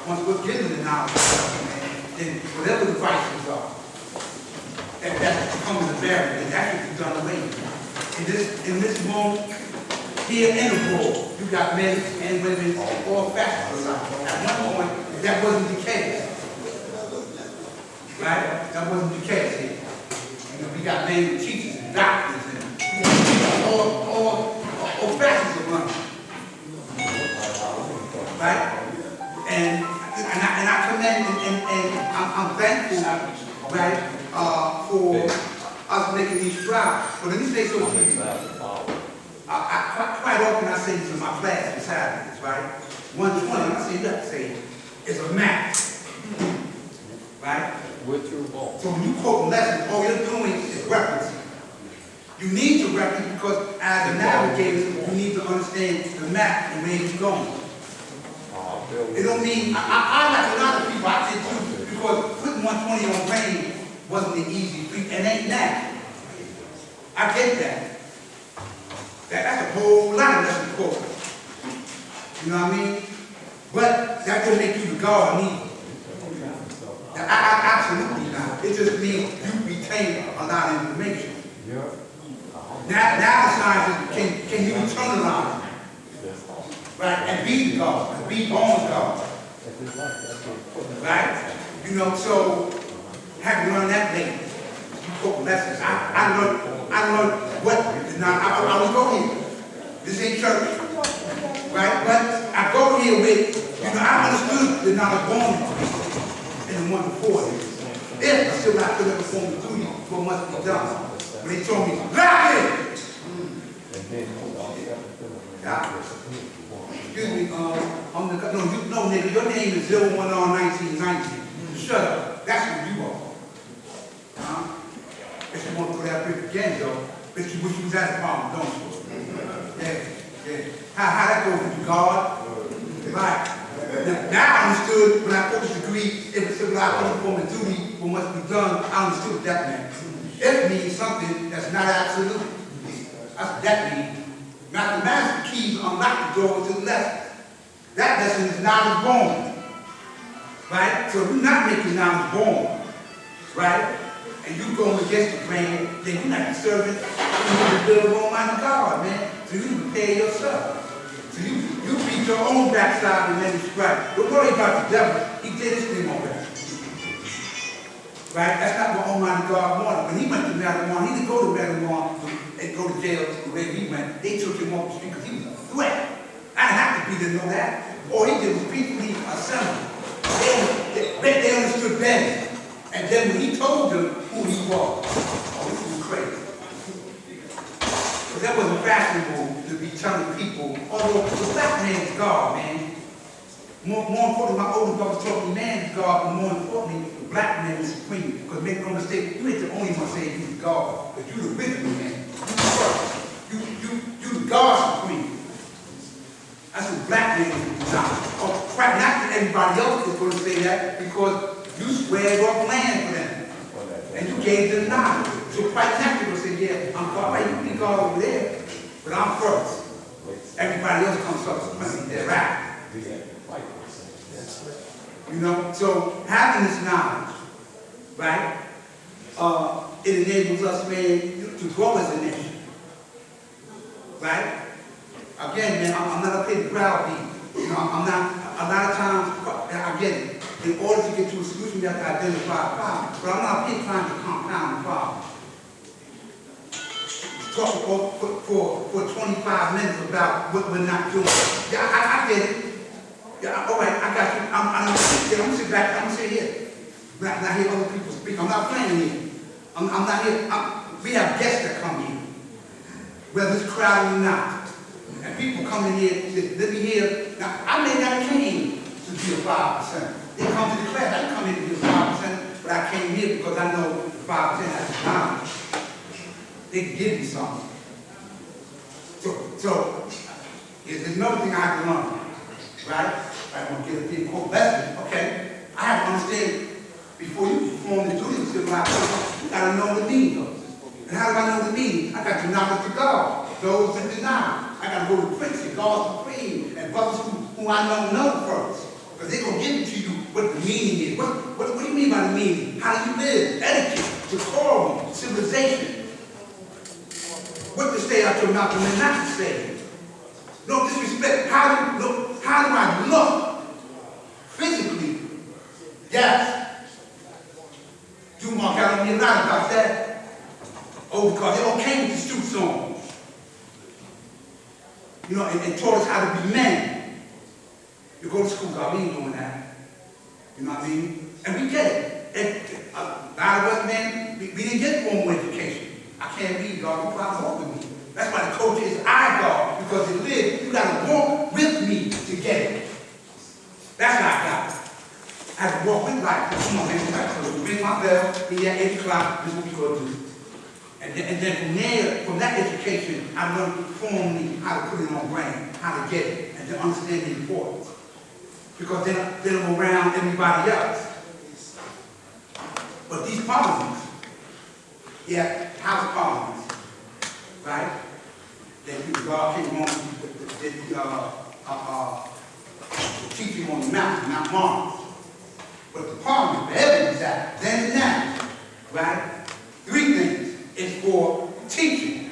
Once we're given the knowledge of self, then whatever the vices are, that becomes a barrier, and that should be done away with. In this moment, here and abroad, you got men and women, all facets of life. At one point, that wasn't the case. Right? That wasn't the case here. We got men with teachers and doctors and all facets of life. Right? And I commend and I'm thankful, right, for us making these strides. But let me say something to you. Quite often I say this in my class in Saturdays, right? 120, I say you have to say it's a math. Right? With your ball. So when you quote lessons, all you're doing is referencing. You need to reference because as a navigator, you need to understand the map and where you're going. It don't mean, I like a lot of people, I did too, because putting 120 on rain wasn't the easy feat, and ain't that. I get that. That's a whole lot of lessons quote. You know what I mean? But that don't make you the God either. Absolutely not. It just means you retain a lot of information. Now the science is, can you internalize? Right? And be the God, and be born God. Right? So having learned that later, you quote lessons. I learned what, now I was going here. This ain't church. Right? But I go here with, I understood the knowledge born into me and the one before it. If I still not could have performed the duty, what must be done. When they told me, lock it! Excuse me, nigga, your name is 0101990. Shut up. That's who you are. If you want to go that big again, though, but you wish you was at the problem, don't you? Yeah. How that goes with you, God? Right. Now I understood when I focused the degree, if it's a lot of form of duty, what must be done, I understood what that meant. If means something that's not absolute. That's what that means. Mathematics keys unlock the door to the lesson. That lesson is knowledge born. Right? So if you're not making knowledge born, right? And you going against the grain, then you're not serving the will of Almighty God, man. So you prepare yourself. So you beat your own backside and then it's right. Don't worry about the devil. He did his thing already. Right? That's not what Almighty God wanted. When he went to Marijuana, he didn't go to Marijuana and go to jail the way he went. They took him off the street because he was a threat. I didn't have to be to know that. All he did was peacefully assemble. They understood better. And then when he told them who he was, oh, this was crazy. But that wasn't fashionable to be telling people, although the black man is God, man. More importantly, my older brother told me man is God, but more importantly, the black man is supreme. Because make no mistake, you ain't the only one saying he's God, but you the original man. You first. You the God supreme. That's what black man is now. Oh, crap, not that everybody else is going to say that, because you squared off land for them. And you gave them knowledge. So quite naturally say, yeah, I'm God. Right? You can be God over there, but I'm first. Everybody else comes subsequently. They're right. You know, so having this knowledge, right, it enables us, man, to grow as a nation. Right? Again, man, I'm not up here to crowd people. You know, I'm not, a lot of times, I get it. In order to get to a solution, you have to identify a problem. But I'm not here trying to compound the problem. Talk for 25 minutes about what we're not doing. Yeah, I get it. Yeah, all right, I got you. I'm gonna sit back, I'm gonna sit here. I'm not hear other people speak. I'm not playing here. I'm not here. We have guests that come here, whether it's crowded or not. And people come in here, let me hear. Now, I may not came to be a 5%. They come to the class, I didn't come here to be a 5%, but I came here because I know the 5% has knowledge. They can give me something. So there's another thing I have to learn, right? I want to get a big quote lesson. Okay, I have to understand before you perform the duties of civilization, you got to know the meaning of it. And how do I know the meaning? I got to knowledge of God, those that deny. I got to go to Prince, God Supreme, and brothers who I know first. Because they're going to give it to you what the meaning is. What do you mean by the meaning? How do you live? Etiquette, decorum, civilization. What to say out your mouth and then not to say. No disrespect. How do I look physically? Yes. Dumont got me a lot about that. Oh, because they all came with the suits on. You know, and taught us how to be men. You go to school, God, we ain't doing that. You know what I mean? And we get it. And a lot of us, man, we didn't get formal education. I can't read, God, you probably walk with me. That's why the coach is I, God, because it lives. You got to walk with me to get it. That's how I got it. I had to walk with life. Come on, man, you ring my bell, be at 8 o'clock, this is what we go do. And then from there, from that education, I learned formally how to put it on brain, how to get it, and to understand the importance. Because then I'm around everybody else. But these parliaments, yeah, house parliaments, right? Then God came on the teaching on the mountain, Mount Mars. But the parliament, the heaven is that, then and now, right? 3 things. It's for teaching,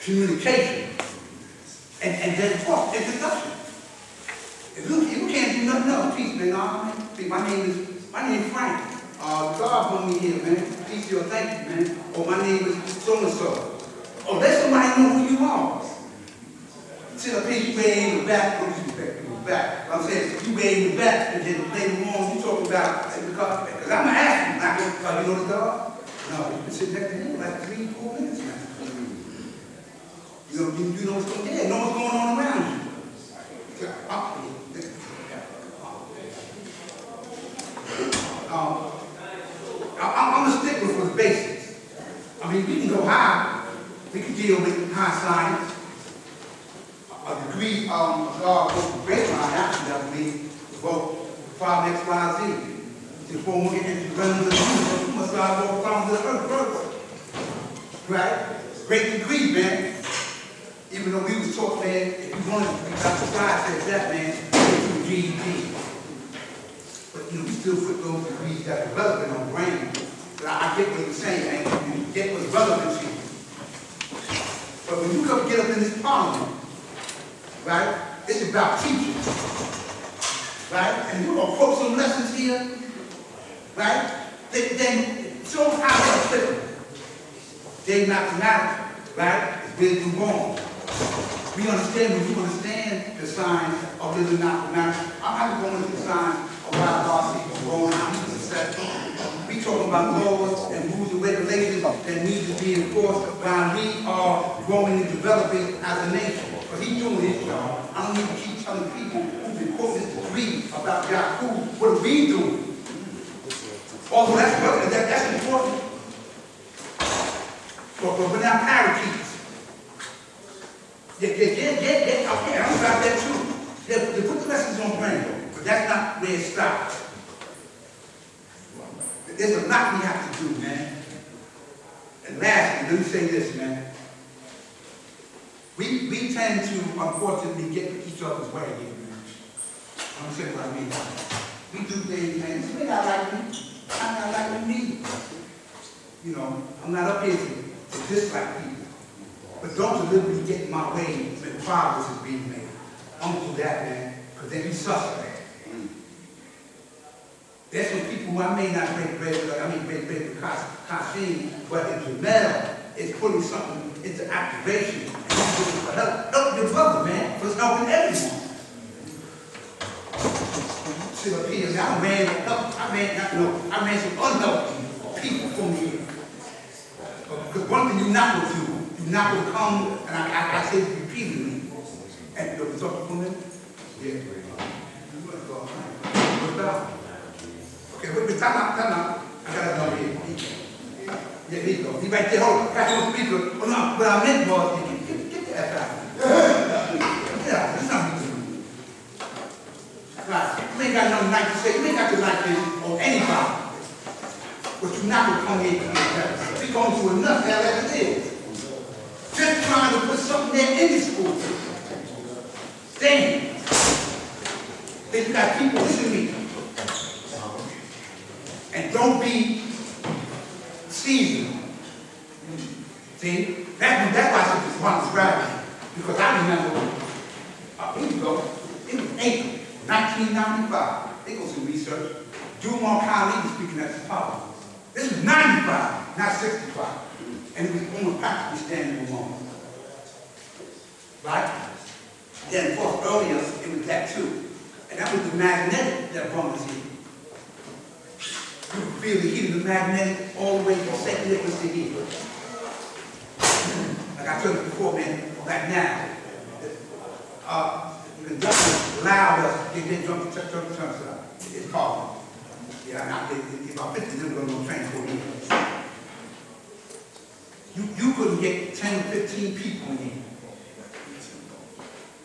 communication, and then talk, introduction. If you can't do nothing else, peace, man. My name is Frank. God put me here, man. Peace, your thank you, man. Or my name is so-and-so. Oh, let somebody know who you are. Sit up here, you way in the back. What is you back? I'm saying, you way in the back, and then later on, you talk about, because I'm going to ask you, like, you know the God? No, you've been sitting next to him like 3-4 minutes now. You know what's going on? Yeah, know what's going on around you. I'm a stickler for the basics. I mean, we can go high. We can deal with high science. A degree of God goes to grapevine, actually, that means vote 5 X, Y, Z. Before we get into the realm of the universe, we must start all around the earth first. right? Great degree, man. Even though we was taught, man, if you wanted to be Dr. Fry said that, man, go to GED. But, you know, we still put those degrees that are relevant on brain. But I get what you're saying, man. You get what's relevant to you. But when you come get up in this parliament, right, it's about teaching. Right? And we're gonna quote some lessons here, right? Then show them how they're applicable. They're mathematical, right? It's where you wrong. We understand when you understand the signs of living mathematics. I'm not going into the signs of why God sees wrong, how he's successful. We talking about laws and rules and regulations that need to be enforced while we are growing and developing as a nation. But he's doing his job. I don't need to keep telling people who've been quoting this degree about Yahoo, what are we doing? Although that's important. But we're not parakeets. Okay, I'm about that too. They put the lessons on brain, but that's not where it stops. There's a lot we have to do, man. And lastly, let me say this, man. We tend to, unfortunately, get each other's way here, man. I'm gonna say what I mean. We do things, man. This may not like me. I'm not like me. You know, I'm not up here to dislike people. But don't deliberately get in my way when progress is being made. Don't do that, man, because then you suspect. There's some people who I may not break bread with Kashim, but if Jamel is putting something into activation, and he's looking for help your brother, man, because it's helping everyone. Sit up here, I ran some unhealthy people for me. Because one thing you're not going to do, you're not going to come, and I say it repeatedly, and you're talking for me? Yeah. What's that? Okay, wait, time out. I got another here. Yeah, here you go. He right there, hold on. Catch on the speaker. Oh, no, what I meant was, get the F out. Yeah, that's not what you do. Right, you ain't got nothing nice to say. You ain't got to like this on anybody. But you're not going to come here and get that. We're going to enough hell as it is. Just trying to put something there in the school. Damn. Then you got people listening to me. And don't be seasoned. See? That's why I said this one describing. Because I remember, here you go, it was April 1995. They go some research. Dumont Khalid was speaking at the power. This was 95, not 65. And it was only practically standing alone. Right? Then, of course, earlier, it was that too. And that was the magnetic that brought us here. You can feel the heat of the magnetic all the way from St. Nicholas to here. Like I told you before, man, right now, the conductor allowed us to get in jump the turnstile. It's called. Yeah, if I 50 of them go on the train for here. You couldn't get 10 or 15 people in here.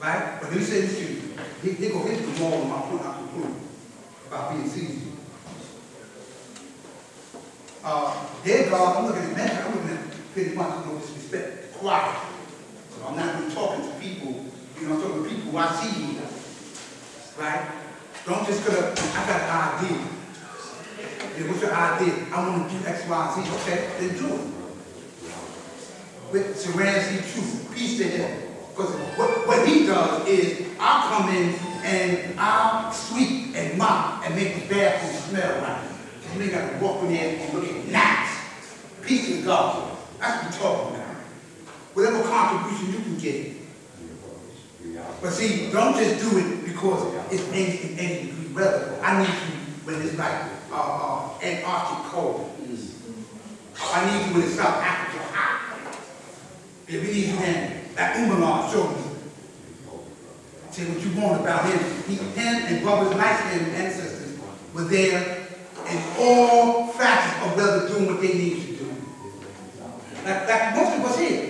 Right? But let me say this to you. They go hit the wall on my point I conclude about being seasoned. Their God, I'm looking at men, I'm looking at pretty much no disrespect, quiet. So I'm not really talking to people, you know, I'm talking to people who I see here. Right? Don't just go to, I got an idea. Yeah, what's your idea? I want to do X, Y, Z. Okay, then do it. With serenity, truth, peace to him. Because what he does is, I'll come in and I'll sweep and mop and make the bathroom smell right. You ain't got to walk in there and look at gnats. Peace to God. That's what we're talking about. Whatever contribution you can get. But see, don't just do it because it's in any degree relevant. I need you when it's like Antarctic cold. I need you when it's South Africa hot. If we need you then, like Umalar showed me. Say what you want about him. Him and brothers like him, ancestors, were there in all facets of whether doing what they need to do. Like most of us here.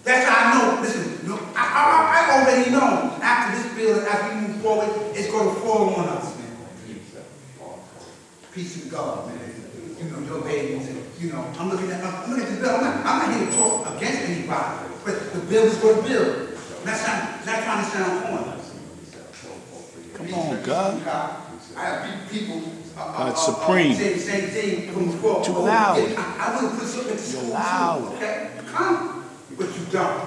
That's how I know, listen, I already know after this bill, as we move forward, it's going to fall on us, man. peace and God, man. You know, your babies, and, you know, I'm looking at the bill. I'm not here to talk against anybody, but the bill is for the bill. That's not trying to sound corny. Come on, God. I have people Supreme. say the same thing from the floor. Too loud. I want to put something at the school. loud. Okay? Come. But you don't.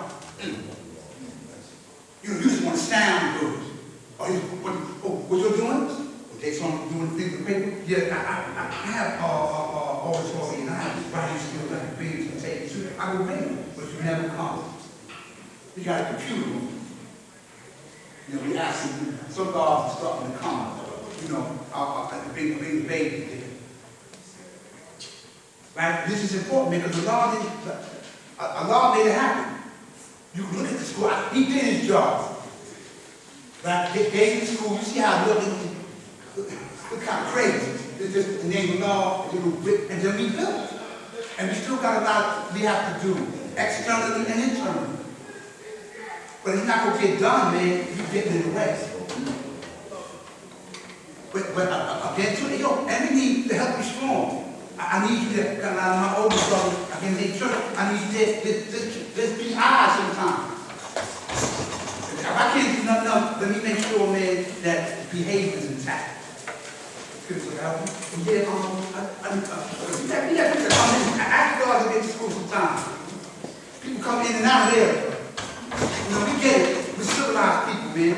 You just want to sound good. What you're doing? Okay, so I'm doing things with paper? Yeah, I have oratory and I have writing skills, I have things to take you. I will read, but you never come. You got a computer room. You know, we ask you, some guys are starting to come. You know, bring the baby there. Right? This is important because a law made it happen. You can look at the school. He did his job. Right? They gave the school. You see how it look kind of crazy. It's just the name of law, and then we built. And we still got a lot we have to do, externally and internally. But it's not going to get done, man, if you're getting in the way. But again, too, yo, and we need to help you strong. I need you to, my oldest brother, I can make sure, I need you to just be eyes sometimes. If I can't do nothing else, let me make sure, man, that behavior is intact. I ask God to get to school sometimes. People come in and out of there. You know, we get it. We civilize people, man.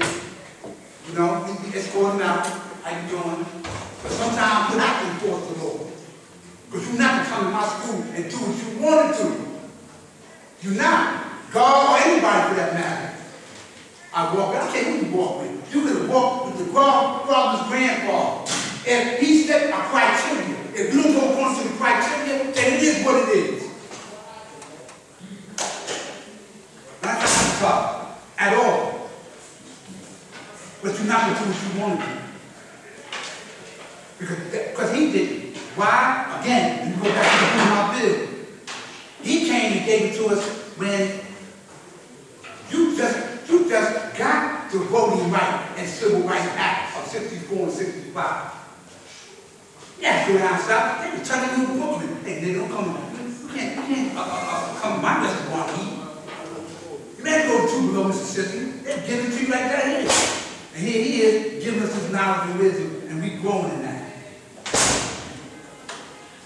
You know, we escort them out. How you doing? But sometimes we're not going to enforce the law. Because you're not going to come to my school and do what you wanted to. You're not. God or anybody for that matter. I don't care who you walk with. You could walk with the father's grandfather. If he set a criteria, if you don't go according to the criteria, then it is what it is. Not trying to talk at all. But you're not going to do what you want to do. Because he did. Why? Again, you go back to the bill. He came and gave it to us when you just got the voting right and civil rights act of 64 and 65. Yeah, go down south. They can turn into a booklet. They don't come. You can't come to my restaurant and eat. You better go to Tupelo, Mississippi. They'll give it to you like that here. And here he is giving us his knowledge and wisdom, and we growing in that.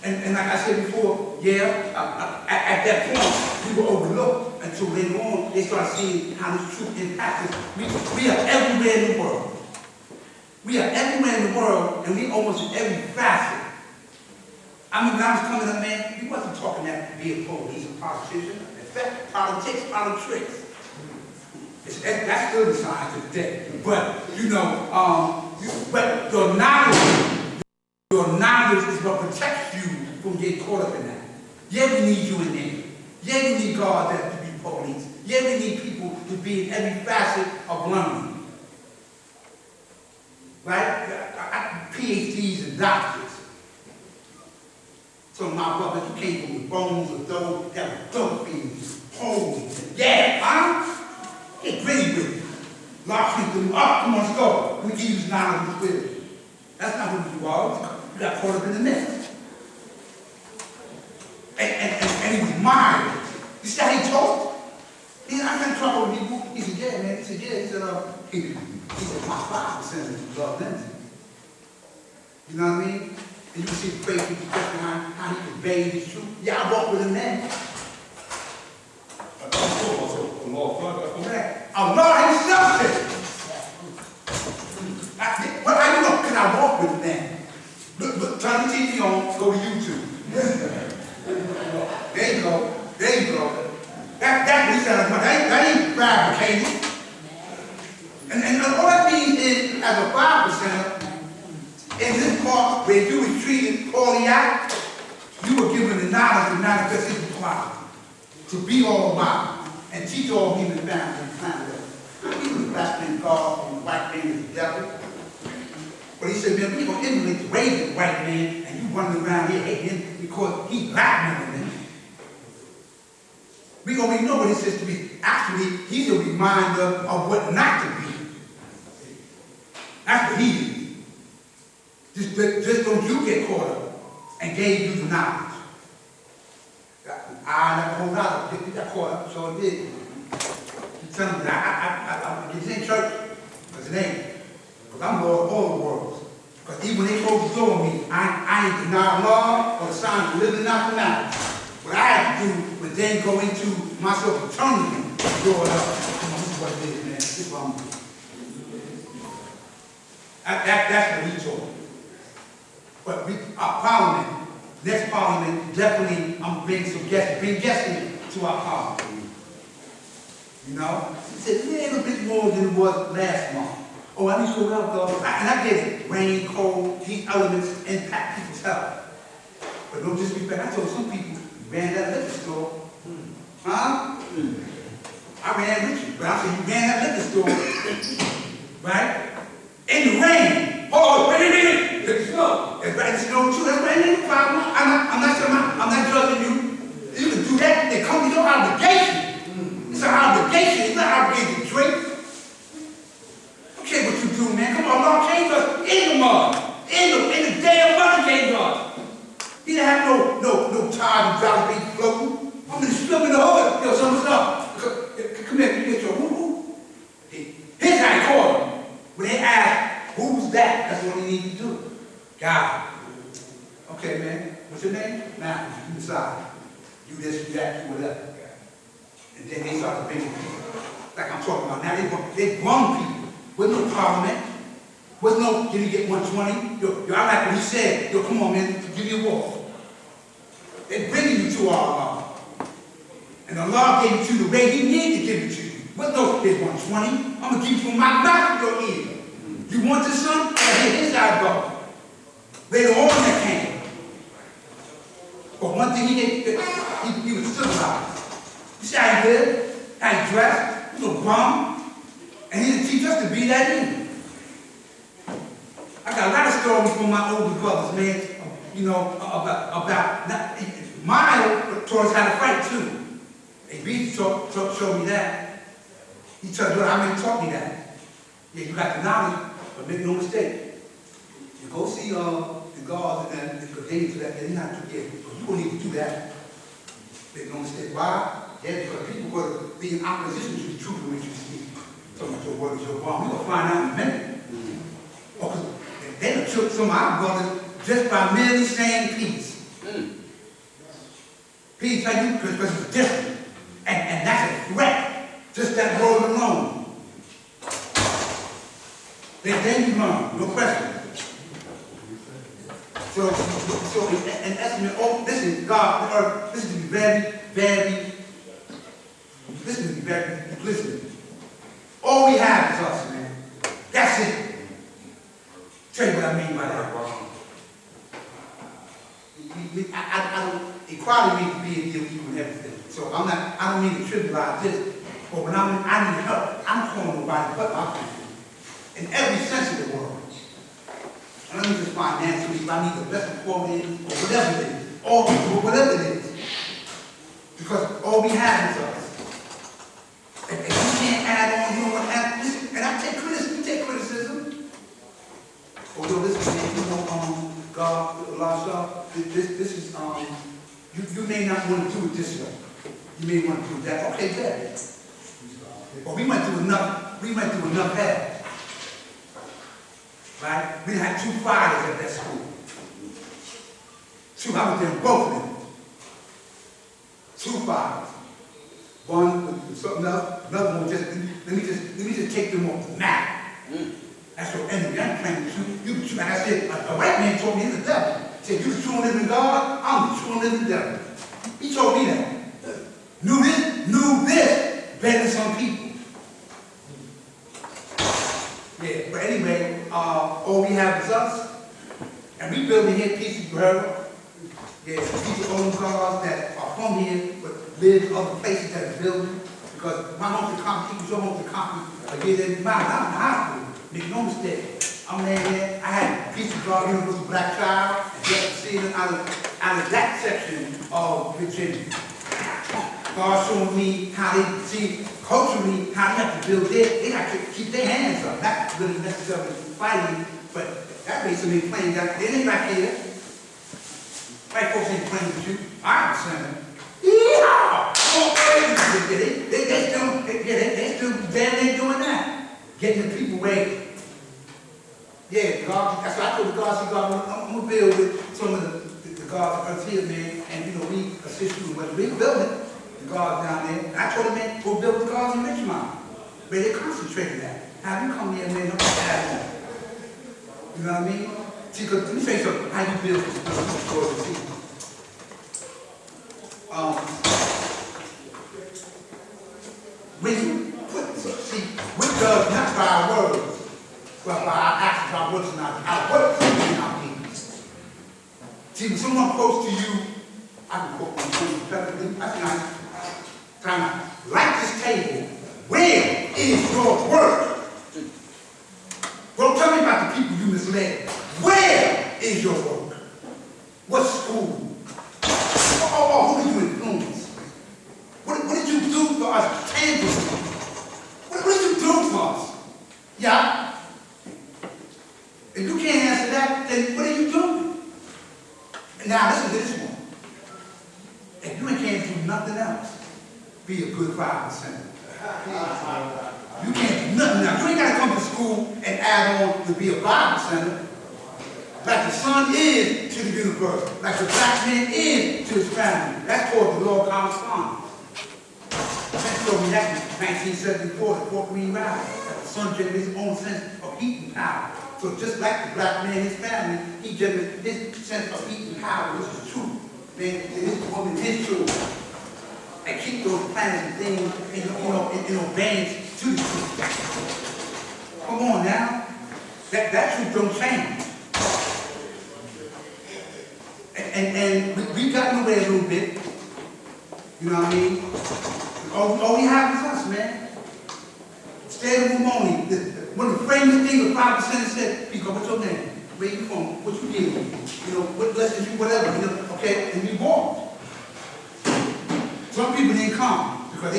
And like I said before, yeah, at that point, we were overlooked until later on they started seeing how this truth impacts us. We are everywhere in the world. We are everywhere in the world, and we almost in every facet. I mean, when I was coming up, man, we wasn't talking that to be a police or politician. In fact, politics. That's still the science of the day. But, you know, but your knowledge is what protects you from getting caught up in that. Yeah, we need you in there. Yeah, we need God to be police. Yeah, we need people to be in every facet of learning. Right? PhDs and doctors. So my brothers, you came from the bones of those that were dope fiends. Holy, yeah, huh? Get gritty with it. Lock people up, come on, let's go. We can use knowledge and wisdom. That's not who you are. You got caught up in the mess. And he was mired. You see how he talked? He said, I got in trouble with people. He said, yeah, man. He said, yeah. He said, my 5% is love Lindsay. You know what I mean? And you can see the face people behind how he conveyed his truth. Yeah, I walk with him then. Allah himself said. What I know, can I walk with him then? Look, turn the TV on, go to YouTube. There you go. That's what he said. That ain't fabricated. And all that means is, as a 5%, in this part where you were treated poorly out, you were given the knowledge of manifest his quality to be all about and teach all human families and planet Earth. Not even the black man God and the white man is the devil. But he said, man, we're going to emulate the race of the white man, and you running around here hating him because he's black than him. We already know what he says to be. Actually, he's a reminder of what not to be. That's what he is. Just don't you get caught up and gave you the knowledge. I never hold out, you got caught up, so it did. You tell me that it ain't church, because it ain't. Because I'm Lord of all the worlds. Because even when they close the door on me, I ain't denied law or the sign of living not the knowledge. What I have to do was then go into myself eternally and draw it up. This is what it is, man. This is what I'm doing. That's what he told me. But our parliament, next parliament, definitely I'm bring some guests, bring guests in to our parliament. You know? It's a little bit more than it was last month. Oh, I need to go out, though. And I get it. Rain, cold, these elements impact people's health. But no disrespect, I told some people, you ran that liquor store. Huh? I ran with you, but I said, you ran that liquor store. Right? In the rain. Oh, wait. It's snow. That's right, it's snow too. That's right, ain't no problem. I'm not judging you. You can do that. They come to your obligation. It's an obligation. It's not an obligation to drink. Okay, what you do, man? Come on, Lord, change us in the mud. In the damn mud, change us. He didn't have no tide and drought beat floating. I'm in the strip in the hood. Yo, some stuff. Come here, you get your woo-woo. Here's how they call him. When they ask, who's that? That's what they need to do. God. Okay, man. What's your name? Now, you decide. You this, you that, you whatever. And then they start to bring people. Like I'm talking about now, they grown people. With no parliament. With no, did he get 120? Yo, I like what he said. Yo, come on, man, give me a walk. They're bringing you to our law. And the law gave it to you the way he needed to give it to you. With no, there's 120. I'm going to keep you from my mouth to your ear. You want this son? Here's how I go. Later on that came. But one thing he was civilized. You see how he lived, how he dressed, he was a bum. And he didn't teach us to be that either. I got a lot of stories from my older brothers, man, you know, about Miles taught us how to fight too. And B showed me that. He told me, how many taught me that? Yeah, you got the knowledge, but make no mistake. You go see the guards and the days that they're not to get. You don't need to do that. Make no mistake. Why? Yeah, because people will be in opposition to the truth of what you speak. Talking about your word is your bomb. We're going to find out in a minute. Because they done took some of our brothers just by merely saying peace. Peace, like you, because it's different. And that's a threat. Just that word alone. Then you learn, no question. So in essence, oh, this is God, the earth, this is to be very, listen. All we have is us, man. That's it. Tell you what I mean by that. I don't, equality means to be a deal equal and everything. So I don't mean to trivialize this, but when I need help, I'm calling nobody but my people. In every sense of the word. I don't need just financially, if I need the best quality or whatever it is. Or whatever it is. Because all we have is us. If you can't add on, you don't want to add, listen, and I take criticism. Oh, yo, listen, man, you know, God, a lot of stuff, this is, you may not want to do it this way. You may want to do that. Okay, good. But we went through enough hell. Right? We had 2 fires at that school. 2, I was there both of them. 2 fires. One with something else, another one just, let me just take them off the map. That's your enemy. I'm playing with you. Like I said, a white man told me he's the devil. He said, you the true and living God, I'm the true and living devil. He told me that. Knew this better than some people. Yeah, but anyway, all we have is us. And we building here pieces forever. Yeah, people own cars that are from here, but live in other places that are building. Because my home's a concrete, people's home's a concrete. I get every mile. I'm in the hospital. Make no mistake. I'm there. I had a piece of God, University Black Child, and just seeing out of that section of Virginia. God showing me how they see culturally how they have to build it. They have to keep their hands up. Not really necessarily fighting, but That race ain't playing that, they ain't back here. White folks ain't playing with you. I'm saying, yeehaw! Oh, they still bad they doing that. Getting the people ready. Yeah, God, that's why I told the God, see, God, I'm gonna build with some of the guards that's here, man, and you know, we assist you with we building the guards down there. And I told him, man, go build the guards in Richmond. Where they concentrated at. Have you come here, man, don't have one. You know what I mean? See, because let me say something, how you build this. When you put, see, we judge not by our words, but by our actions, our words, and our words in our deeds. See, when someone quotes to you, I can quote them perfectly, that's nice. Kind of like this table, where is your work? Don't tell me about the people you misled. Where is your work? What school? Who did you influence? What did you do for us tangibly? What did you do for us? Yeah? If you can't answer that, then what are you doing? And now listen to this one. If you can't do nothing else, be a good 5%. You can't do nothing else. You ain't got to come to school and add on to be a 5%. Like the son is to the universe, like the black man is to his family. That's called the law of correspondence. That told me that in 1974, the Fort Greene Rally, that the son generated his own sense of heat and power. So just like the black man, his family, he generated his sense of heat and power, which is true. Man, his woman, his children. And keep those planets and things in obedience to the truth. Come on now. That truth don't change. And we got nowhere a little bit. You know what I mean? All we have is us, man. Stay in the room only. One of the famous things of 5% said, Pico, what's your name? Where you from? What you did? You know, what lessons you, whatever. You know, okay, and we walked. Some people didn't come because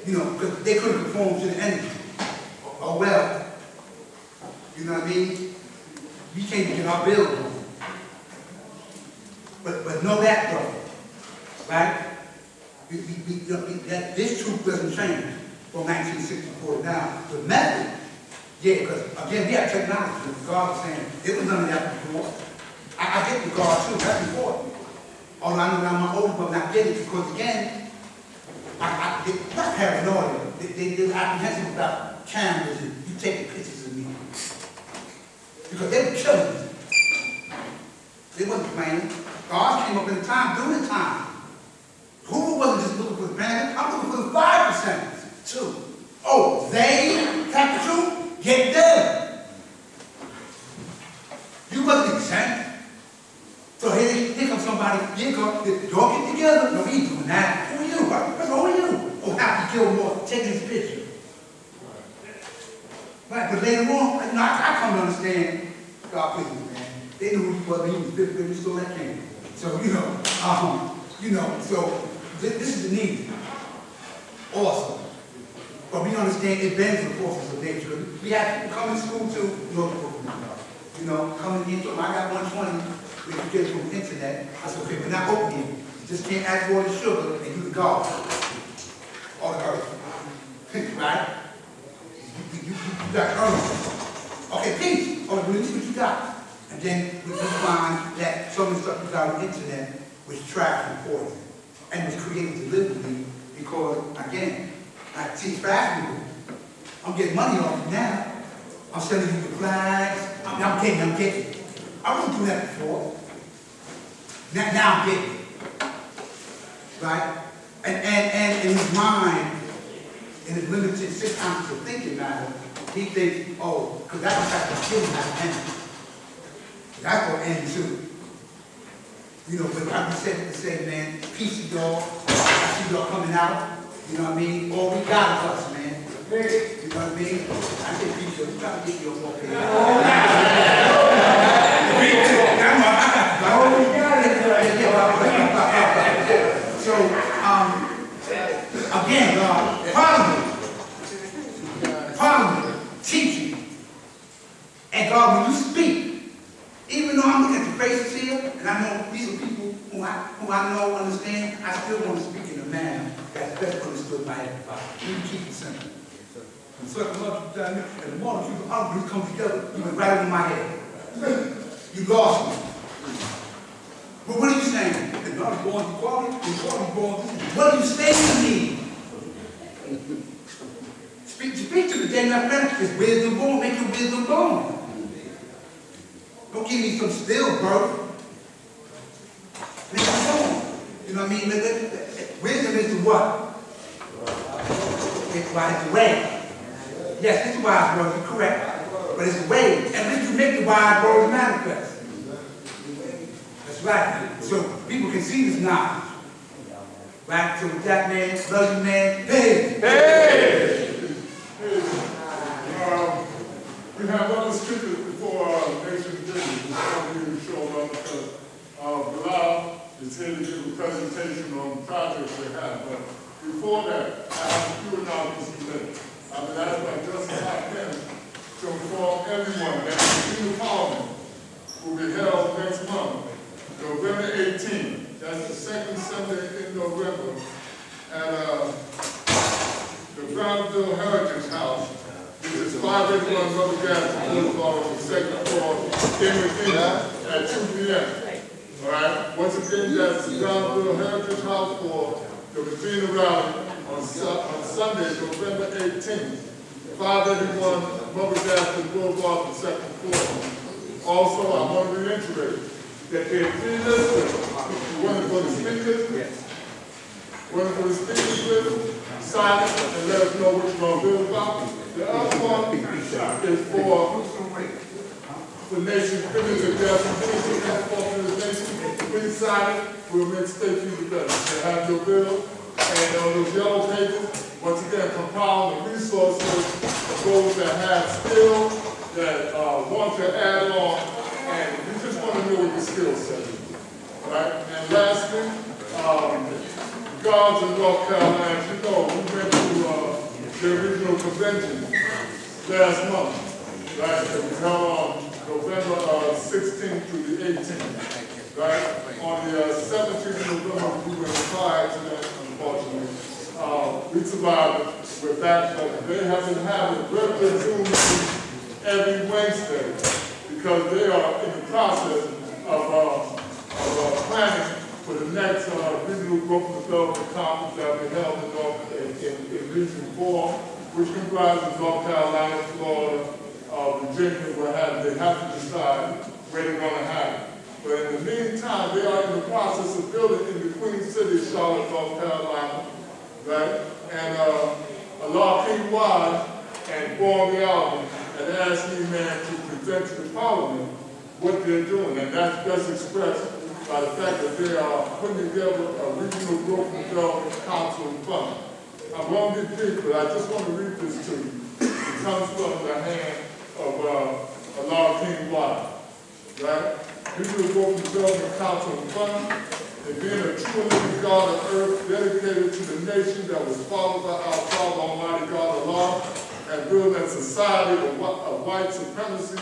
because they couldn't conform to the energy. Oh well. You know what I mean? We can't get our building. But know that though, right? This truth doesn't change from 1964 now. The method, yeah, because again, we have technology. God is saying, it was none of that before. I get the God too, that's important. All I know now, my older brother not get it because again, they're not paranoid. They're apprehensive about cameras and you taking pictures of me. Because they were killing me. They wasn't playing. God came up in the time, doing the time. Hoover wasn't just looking for the band, I'm looking for the 5% too. Oh, they have the truth? Get them. You wasn't exempt. So here comes somebody, here comes, y'all get together. No, we ain't doing that. Who are you? What's wrong with you? Oh, Happy Gilmore, taking his picture. Right, but later on, I come to understand, God please me, man. They knew who he was, he was 5th grade, we stole that cane. So, so this is the need. Awesome. But we understand it bends the forces of nature. We have people coming to school too, coming into, I got 120, we can get it from the internet. I said, okay, we're not open here. You just can't add water and sugar and you the God. All the earth. Right? You got earth. Okay, peace. Oh, release what you got. And then we find that some of the stuff you got on the internet was trash and poison. And was created deliberately because, again, I teach fast people. I'm getting money off you now. I'm sending you the flags. I'm getting. I wasn't doing that before. Now I'm getting. Right? And in his mind, in his limited 6 ounces of thinking matter, he thinks, oh, because that was like the killing that end. That's what end too. But I said to say, man, peace to y'all. I see y'all coming out. You know what I mean? All we got is us, man. You know what I mean? I say peace to y'all. Try to get you more paid. So, again, Parliament, teaching. And God, when you speak, these are people who I know, understand. I still want to speak in a manner that's best understood by everybody. Let me keep it simple. From certain love down there, and the multitude of arguments come together, you went right over my head. You lost me. But what are you saying? The God is born equality, the equality is born. What are you saying to me? Speak to the day my friend. It's wisdom born, make your wisdom born. Don't give me some stillbirth. Make it born. You know what I mean? Wisdom is the what? It's by the way. Yes, it's the wise word, you're correct. But it's the way. And when you make the wise word manifest. That's right. So people can see this knowledge. Right? So with that man, love you man, hey! Hey! We have other speakers before our nation business. Before you show up because Bilal is here to give a presentation on projects they have. But before that, I have a few announcements to make. I've been asked by Justice Hopkins to inform everyone that the new Parliament will be held next month, November 18th. That's the second Sunday in November at the Brownville Heritage House, which is 581 Rubber Gas Boulevard on the second floor in Virginia at 2 p.m. All right? Once again, that's the Brownville Heritage House for the Virginia Rally on Sunday, November 18th, 581 Rubber Gas Boulevard on the second floor. Also, I want to reiterate that there are 3 listeners. One for the speakers. Yes. One for the speakers list, sign it and let us know what you're going to do about it. The other one is for the nation's business and nation. Please sign it. We'll make state people better. They have your bill and on those yellow pages, once again, compile the resources of those that have skills, that want to add on, and we just want to know what your skill set is. Right? And lastly, Guards in North Carolina, as you know, we went to the regional convention last month, right? It was held on November 16th through the 18th, right? On the 17th of November, we were in a car accident, unfortunately. We survived with that, but they have been having regular Zoom meetings every Wednesday because they are in the process of planning for the next regional growth and development conference that will be held in Region 4, which comprises North Carolina, Florida, Virginia, they have to decide where they're going to have it. But in the meantime, they are in the process of building in the Queen City, Charlotte, North Carolina, right? And Allah King Wise and Born Alvin had asked me, man, to present to the Parliament what they're doing, and that's best expressed by the fact that they are putting together a regional growth and development council fund. I'm going to be brief, but I just want to read this to you. It comes from the hand of Allah King Wise, right? Regional growth and development council fund, and being a true and living God of earth, dedicated to the nation that was followed by our Father Almighty God Allah, and building a society of white supremacy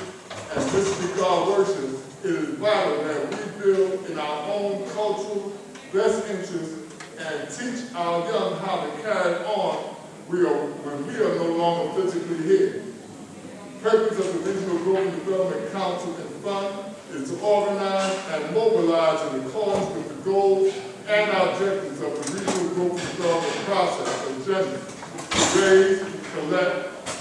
and disregard worship, it is vital that we build in our own cultural best interest and teach our young how to carry on when we are no longer physically here. The purpose of the Regional Growth and Development Council and Fund is to organize and mobilize in accordance with the goals and objectives of the Regional Growth and Development process agenda to raise, collect,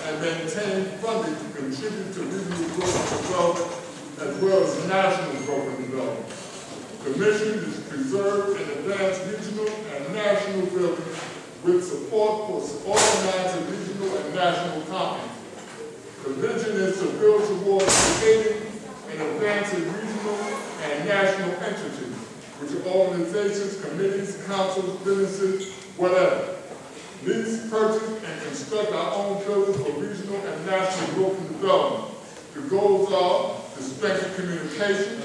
and maintain funding to contribute to regional growth and development as well as national growth and development. The mission is to preserve and advance regional and national buildings with support for organizing regional and national conferences. The vision is to build towards creating and advancing regional and national entities, which are organizations, committees, councils, businesses, whatever. Lease, purchase, and construct our own buildings for regional and national growth and development. The goals are to strengthen communication,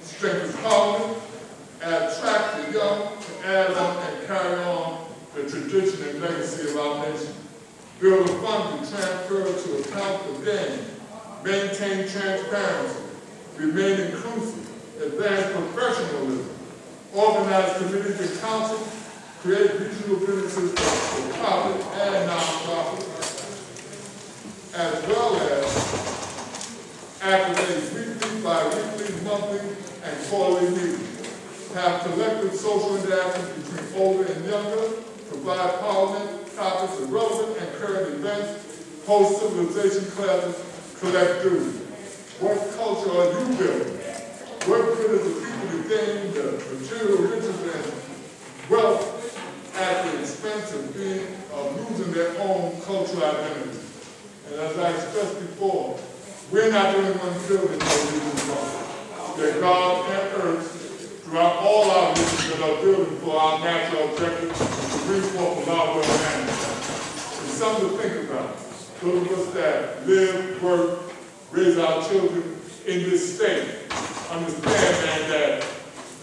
strengthen parliament, attract the young to add on and carry on the tradition and legacy of our nation. Build a fund to transfer to account for gain, maintain transparency, remain inclusive, advance professionalism, organize communities and councils, create regional businesses for profit and non-profit, as well as activate weekly, bi-weekly, monthly, and quarterly meetings, have collective social interactions between older and younger, provide parliament topics of relevant and current events, host civilization classes, collect dues. What culture are you building? What good is the people to gain the material riches and wealth at the expense of losing their own cultural identity? And as I expressed before, we're not the only ones building those regions wrong. There are God and earth throughout all our regions that are building for our natural objective to bring forth a lot of management. It's something to think about. Those of us that live, work, raise our children in this state, understand, man, that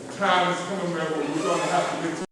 the time is coming where we're going to have to get